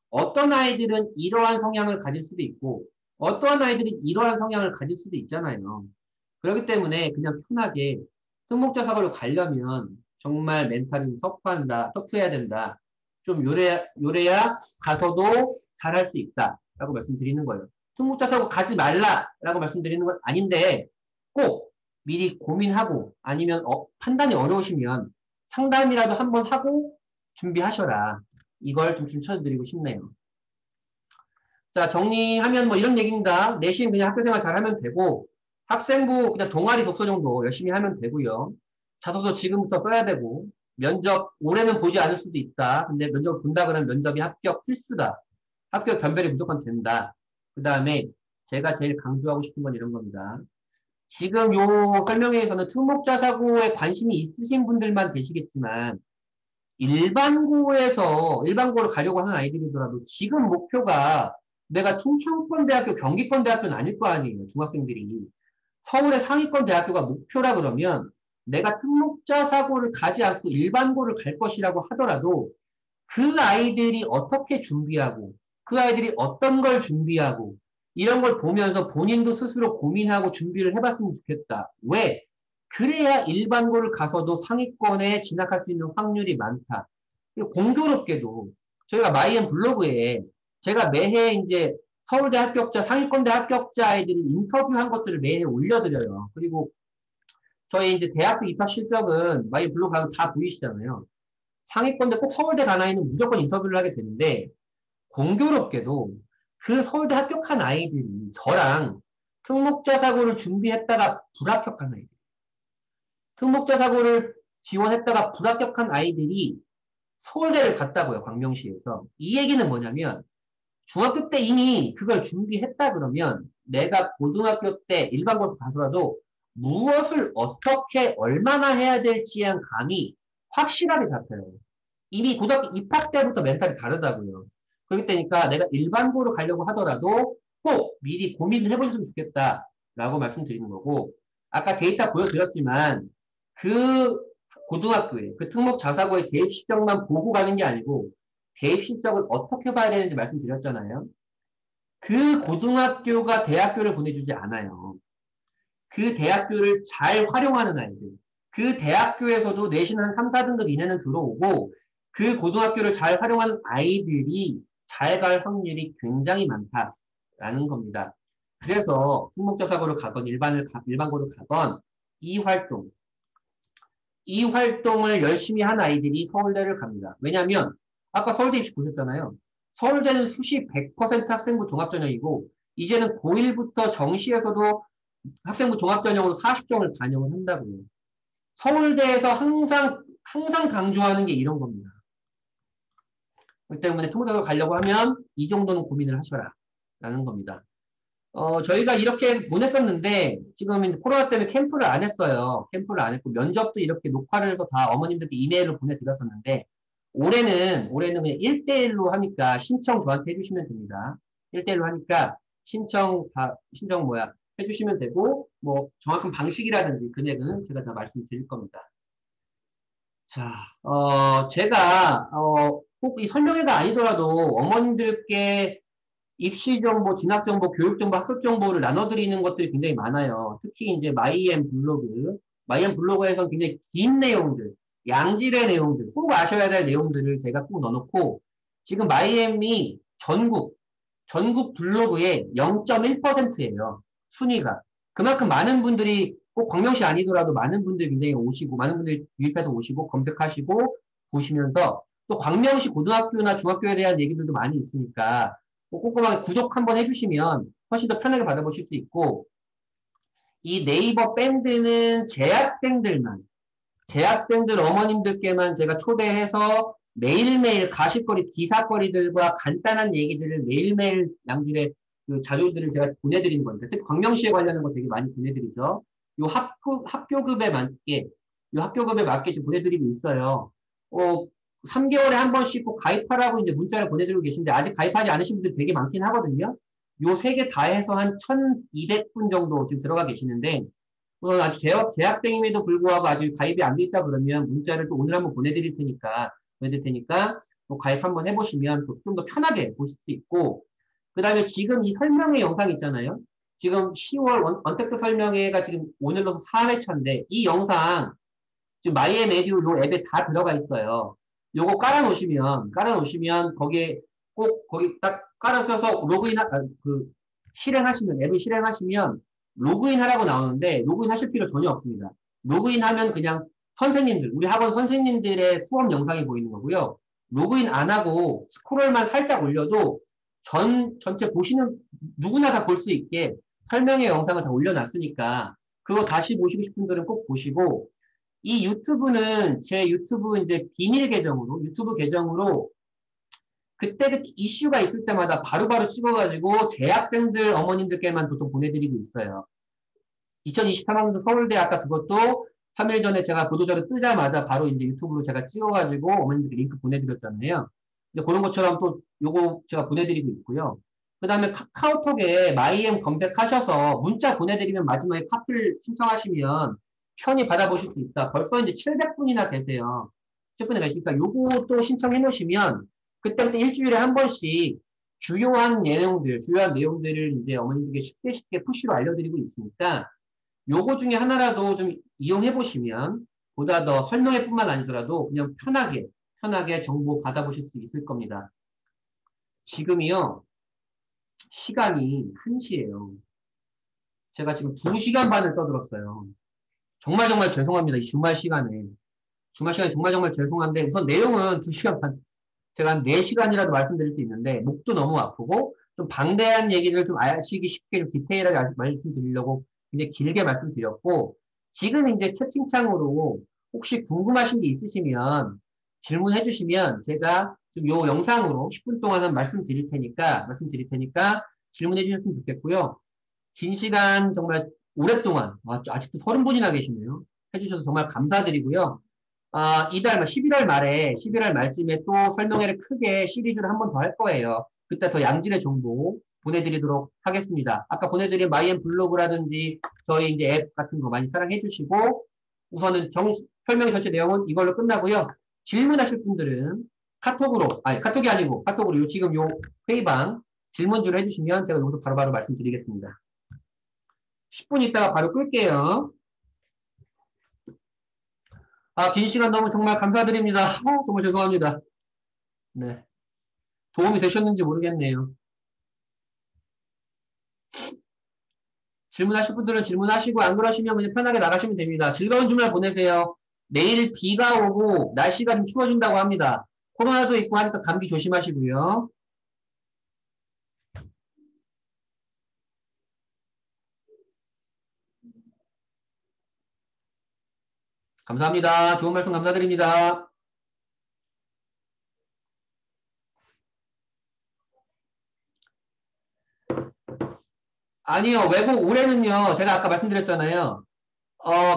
어떤 아이들은 이러한 성향을 가질 수도 있고 어떠한 아이들이 이러한 성향을 가질 수도 있잖아요. 그렇기 때문에 그냥 편하게 특목자 사고를 가려면 정말 멘탈이 터프해야 된다. 좀 요래야 가서도 잘할 수 있다. 라고 말씀드리는 거예요. 특목자 사고 가지 말라라고 말씀드리는 건 아닌데 꼭 미리 고민하고 아니면 판단이 어려우시면 상담이라도 한번 하고 준비하셔라. 이걸 좀 추천드리고 싶네요. 자, 정리하면 뭐 이런 얘기입니다. 내신 그냥 학교생활 잘하면 되고 학생부 그냥 동아리 독서 정도 열심히 하면 되고요. 자소서 지금부터 써야 되고 면접 올해는 보지 않을 수도 있다. 근데 면접을 본다 그러면 면접이 합격 필수다. 합격 변별이 무조건 된다. 그 다음에 제가 제일 강조하고 싶은 건 이런 겁니다. 지금 요 설명회에서는 특목자 사고에 관심이 있으신 분들만 계시겠지만 일반고로 가려고 하는 아이들이더라도 지금 목표가 내가 충청권 대학교, 경기권 대학교는 아닐 거 아니에요. 중학생들이. 서울의 상위권 대학교가 목표라 그러면 내가 특목자 사고를 가지 않고 일반고를 갈 것이라고 하더라도 그 아이들이 어떻게 준비하고 그 아이들이 어떤 걸 준비하고 이런 걸 보면서 본인도 스스로 고민하고 준비를 해봤으면 좋겠다. 왜? 그래야 일반고를 가서도 상위권에 진학할 수 있는 확률이 많다. 그리고 공교롭게도 저희가 마이앤 블로그에 제가 매해 이제 서울대 합격자, 상위권대 합격자 아이들을 인터뷰한 것들을 매해 올려드려요. 그리고 저희 이제 대학교 입학 실적은 마이앤 블로그 가면 다 보이시잖아요. 상위권대 꼭 서울대 가나이는 무조건 인터뷰를 하게 되는데 공교롭게도 그 서울대 합격한 아이들이 저랑 특목자 사고를 준비했다가 불합격한 아이들. 특목자 사고를 지원했다가 불합격한 아이들이 서울대를 갔다고요, 광명시에서. 이 얘기는 뭐냐면, 중학교 때 이미 그걸 준비했다 그러면, 내가 고등학교 때 일반고에서 가서라도 무엇을 어떻게 얼마나 해야 될지에 대한 감이 확실하게 잡혀요. 이미 고등학교 입학 때부터 멘탈이 다르다고요. 그렇기 때문에 내가 일반고로 가려고 하더라도 꼭 미리 고민을 해보셨으면 좋겠다라고 말씀드리는 거고, 아까 데이터 보여드렸지만, 그 고등학교에, 그 특목 자사고의 대입 실적만 보고 가는 게 아니고, 대입 실적을 어떻게 봐야 되는지 말씀드렸잖아요. 그 고등학교가 대학교를 보내주지 않아요. 그 대학교를 잘 활용하는 아이들. 그 대학교에서도 내신 한 3, 4등급 이내는 들어오고, 그 고등학교를 잘 활용하는 아이들이 잘 갈 확률이 굉장히 많다라는 겁니다. 그래서 특목자 사고를 가건 일반고를 가건 이 활동, 이 활동을 열심히 한 아이들이 서울대를 갑니다. 왜냐하면 아까 서울대 입시 보셨잖아요. 서울대는 수시 100% 학생부 종합전형이고 이제는 고1부터 정시에서도 학생부 종합전형으로 40점을 반영을 한다고요. 서울대에서 항상 강조하는 게 이런 겁니다. 그렇기 때문에 특목자로 가려고 하면 이 정도는 고민을 하셔라 라는 겁니다. 저희가 이렇게 보냈었는데, 지금 이제 코로나 때문에 캠프를 안 했어요. 캠프를 안 했고, 면접도 이렇게 녹화를 해서 다 어머님들께 이메일로 보내드렸었는데, 올해는 그냥 1대1로 하니까 신청 저한테 해주시면 됩니다. 1대1로 하니까 신청 해주시면 되고, 뭐, 정확한 방식이라든지 금액은 제가 다 말씀드릴 겁니다. 자, 꼭 이 설명회가 아니더라도 어머님들께 입시 정보, 진학 정보, 교육 정보, 학습 정보를 나눠드리는 것들이 굉장히 많아요. 특히 이제 마이엠 블로그에서 굉장히 긴 내용들, 양질의 내용들, 꼭 아셔야 될 내용들을 제가 꼭 넣어놓고, 지금 마이엠이 전국 블로그의 0.1%예요. 순위가. 그만큼 많은 분들이 꼭 광명시 아니더라도 많은 분들이 굉장히 오시고, 많은 분들이 유입해서 오시고, 검색하시고, 보시면서 또 광명시 고등학교나 중학교에 대한 얘기들도 많이 있으니까 꼭 꼼꼼하게 구독 한번 해주시면 훨씬 더 편하게 받아보실 수 있고, 이 네이버 밴드는 재학생들 어머님들께만 제가 초대해서 매일매일 가십거리, 기사거리들과 간단한 얘기들을 매일매일 양질의 그 자료들을 제가 보내드리는 겁니다. 특히 광명시에 관련한 거 되게 많이 보내드리죠. 요 학교급에 맞게 지금 보내드리고 있어요. 3개월에 한 번씩 꼭 가입하라고 이제 문자를 보내드리고 계신데, 아직 가입하지 않으신 분들 되게 많긴 하거든요. 요 세 개 다 해서 한 1200분 정도 지금 들어가 계시는데, 아주 재학생임에도 불구하고 아직 가입이 안 돼 있다 그러면 문자를 또 오늘 한번 보내드릴 테니까 또 가입 한번 해보시면 좀 더 편하게 보실 수 있고, 그 다음에 지금 이 설명회 영상 있잖아요. 지금 10월 언택트 설명회가 지금 오늘로서 4회차인데, 이 영상 지금 마이앤 에듀 요 앱에 다 들어가 있어요. 요거 깔아놓으시면 거기 딱 깔아서서 앱을 실행하시면 로그인 하라고 나오는데, 로그인 하실 필요 전혀 없습니다. 로그인하면 그냥 우리 학원 선생님들의 수업 영상이 보이는 거고요. 로그인 안 하고 스크롤만 살짝 올려도 전체 누구나 다 볼 수 있게 설명의 영상을 다 올려놨으니까, 그거 다시 보시고 싶은 분들은 꼭 보시고, 이 유튜브는 제 유튜브 이제 유튜브 계정으로 그때 이슈가 있을 때마다 바로바로 찍어가지고 재학생들 어머님들께만 보통 보내드리고 있어요. 2023학년도 서울대 아까 그것도 3일 전에 제가 보도자료 뜨자마자 바로 이제 유튜브로 제가 찍어가지고 어머님들께 링크 보내드렸잖아요. 근데 그런 것처럼 또 요거 제가 보내드리고 있고요. 그 다음에 카카오톡에 마이엠 검색하셔서 문자 보내드리면 마지막에 카풀 신청하시면 편히 받아보실 수 있다. 벌써 이제 700분이나 계세요. 700분이나 계시니까 요거 또 신청해 놓으시면 그때부터 일주일에 한 번씩 주요한 내용들을 이제 어머님들께 쉽게 푸시로 알려드리고 있으니까 요거 중에 하나라도 좀 이용해 보시면 보다 더 설명회뿐만 아니더라도 그냥 편하게 정보 받아보실 수 있을 겁니다. 지금이요, 시간이 1시예요. 제가 지금 2시간 반을 떠들었어요. 정말 죄송합니다. 이 주말 시간에. 주말 시간에 정말 죄송한데, 우선 내용은 2시간 반, 제가 한 4시간이라도 말씀드릴 수 있는데, 목도 너무 아프고, 좀 방대한 얘기를 좀 아시기 쉽게 좀 디테일하게 말씀드리려고 굉장히 길게 말씀드렸고, 지금 이제 채팅창으로 혹시 궁금하신 게 있으시면 질문해 주시면 제가 좀 요 영상으로 10분 동안 말씀드릴 테니까 질문해 주셨으면 좋겠고요. 긴 시간 정말 오랫동안, 아직도 30분이나 계시네요. 해주셔서 정말 감사드리고요. 이달 11월 말쯤에 또 설명회를 크게 시리즈를 한 번 더 할 거예요. 그때 더 양질의 정보 보내드리도록 하겠습니다. 아까 보내드린 마이앤 블로그라든지 저희 이제 앱 같은 거 많이 사랑해 주시고, 우선은 설명회 전체 내용은 이걸로 끝나고요. 질문하실 분들은 카톡이 아니고 카톡으로 지금 요 회의방 질문주를 해주시면 제가 여기서 바로바로 말씀드리겠습니다. 10분 있다가 바로 끌게요. 긴 시간 너무 정말 감사드립니다. 정말 죄송합니다. 네. 도움이 되셨는지 모르겠네요. 질문하실 분들은 질문하시고, 안 그러시면 그냥 편하게 나가시면 됩니다. 즐거운 주말 보내세요. 내일 비가 오고, 날씨가 좀 추워진다고 합니다. 코로나도 있고 하니까 감기 조심하시고요. 감사합니다. 좋은 말씀 감사드립니다. 아니요, 외고 올해는요, 제가 아까 말씀드렸잖아요.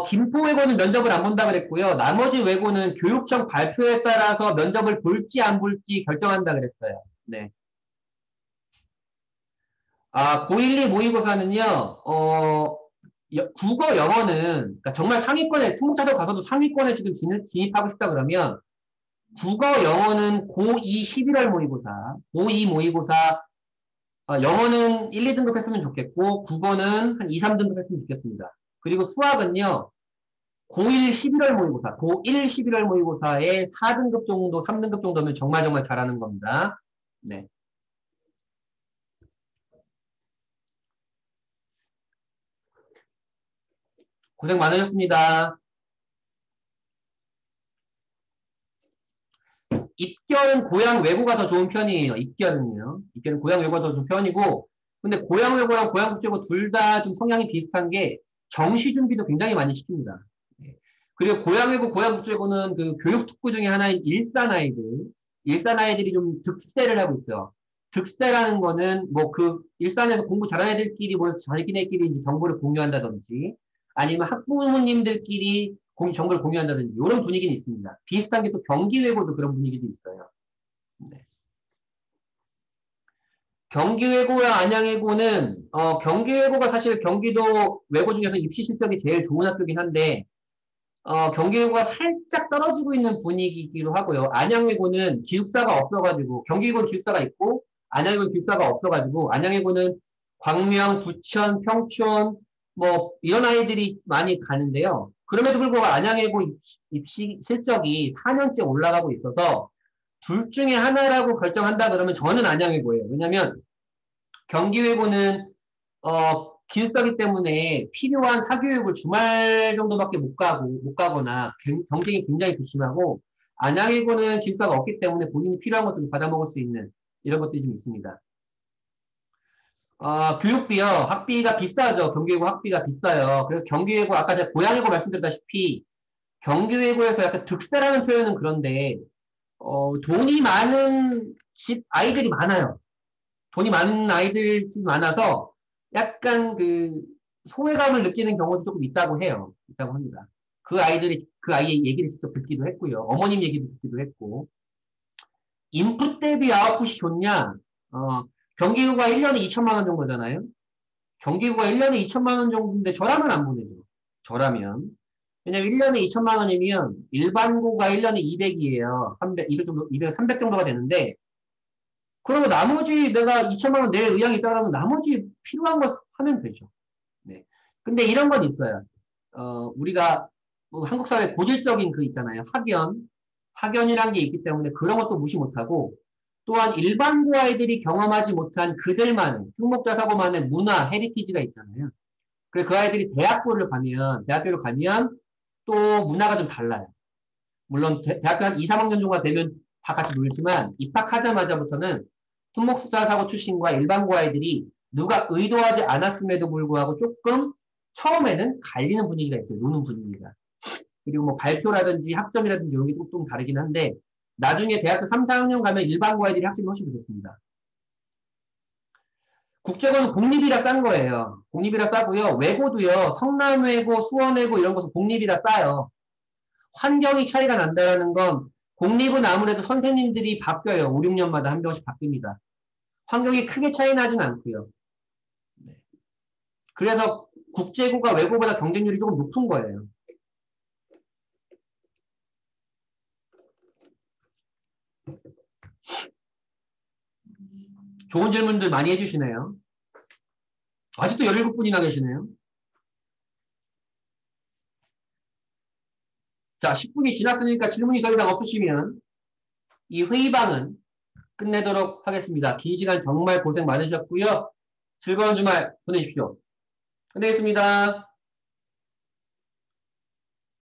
김포 외고는 면접을 안 본다 그랬고요. 나머지 외고는 교육청 발표에 따라서 면접을 볼지 안 볼지 결정한다 그랬어요. 네. 아, 고1, 2 모의고사는요, 국어, 영어는, 그러니까 정말 상위권에, 통국자석 가서도 상위권에 지금 진입하고 싶다 그러면, 국어, 영어는 고2 11월 모의고사, 고2 모의고사, 영어는 1, 2등급 했으면 좋겠고, 국어는 한 2, 3등급 했으면 좋겠습니다. 그리고 수학은요, 고1 11월 모의고사, 고1 11월 모의고사에 4등급 정도, 3등급 정도면 정말 정말 잘하는 겁니다. 네. 고생 많으셨습니다. 입결은 고향 외고가 더 좋은 편이에요. 입결은요. 입결은 고향 외고가 더 좋은 편이고, 근데 고향 외고랑 고향 국제고 둘 다 좀 성향이 비슷한 게 정시 준비도 굉장히 많이 시킵니다. 예. 그리고 고향 외고, 고향 국제고는 그 교육 특구 중에 하나인 일산 아이들, 일산 아이들이 좀 득세를 하고 있어요. 득세라는 거는 뭐 그 일산에서 공부 잘하는 애들끼리 뭐 자기네끼리 이제 정보를 공유한다든지 아니면 학부모님들끼리 정보를 공유한다든지 이런 분위기는 있습니다. 비슷한 게 또 경기 외고도 그런 분위기도 있어요. 네. 경기 외고와 안양 외고는 경기 외고가 사실 경기도 외고 중에서 입시 실적이 제일 좋은 학교긴 한데 경기 외고가 살짝 떨어지고 있는 분위기이기도 하고요. 안양 외고는 기숙사가 없어가지고 경기 외고는 기숙사가 있고 안양 외고는 기숙사가 없어가지고 안양 외고는 광명, 부천, 평촌 뭐 이런 아이들이 많이 가는데요. 그럼에도 불구하고 안양 외고 입시 실적이 4년째 올라가고 있어서 둘 중에 하나라고 결정한다 그러면 저는 안양 외고예요. 왜냐면 경기외고는 기숙사기 때문에 필요한 사교육을 주말 정도밖에 못 가거나 경쟁이 굉장히 극심하고 안양외고는 기숙사가 없기 때문에 본인이 필요한 것들을 받아먹을 수 있는 이런 것들이 좀 있습니다. 교육비요. 학비가 비싸죠. 경기외고 학비가 비싸요. 그래서 경기외고 아까 제가 고양이고 말씀드렸다시피 경기외고에서 약간 득세라는 표현은 그런데 돈이 많은 집 아이들이 많아요. 돈이 많은 아이들이 많아서 약간 그 소외감을 느끼는 경우도 조금 있다고 해요. 있다고 합니다. 그 아이들이 그 아이의 얘기를 직접 듣기도 했고요. 어머님 얘기도 듣기도 했고. 인풋 대비 아웃풋이 좋냐? 경기구가 1년에 2천만 원 정도잖아요. 경기구가 1년에 2천만 원 정도인데 저라면 안 보내죠. 저라면. 왜냐면 1년에 2천만 원이면 일반고가 1년에 200이에요. 300, 200 정도, 200, 300 정도가 되는데 그리고 나머지 내가 2천만 원 낼 의향이 있다면 나머지 필요한 거 하면 되죠. 네. 근데 이런 건 있어요. 우리가 뭐 한국 사회 고질적인 그 있잖아요. 학연이란 게 있기 때문에 그런 것도 무시 못하고 또한 일반고 아이들이 경험하지 못한 그들만의 흉목자 사고만의 문화, 헤리티지가 있잖아요. 그래서 그 아이들이 대학교를 가면 또 문화가 좀 달라요. 물론 대학교 한 2, 3학년 정도가 되면 다 같이 놀지만 입학하자마자부터는 특목자 사고 출신과 일반고 아이들이 누가 의도하지 않았음에도 불구하고 조금 처음에는 갈리는 분위기가 있어요. 노는 분위기가. 그리고 뭐 발표라든지 학점이라든지 이런 게 조금 다르긴 한데 나중에 대학교 3, 4학년 가면 일반고 아이들이 학점이 훨씬 좋습니다. 국제고는 공립이라 싼 거예요. 공립이라 싸고요. 외고도요. 성남외고, 수원외고 이런 곳은 공립이라 싸요. 환경이 차이가 난다는 건 공립은 아무래도 선생님들이 바뀌어요. 5, 6년마다 한 명씩 바뀝니다. 환경이 크게 차이 나진 않고요. 네. 그래서 국제고가 외고보다 경쟁률이 조금 높은 거예요. 좋은 질문들 많이 해주시네요. 아직도 17분이나 계시네요. 자, 10분이 지났으니까 질문이 더 이상 없으시면 이 회의방은 끝내도록 하겠습니다. 긴 시간 정말 고생 많으셨고요. 즐거운 주말 보내십시오. 끝내겠습니다.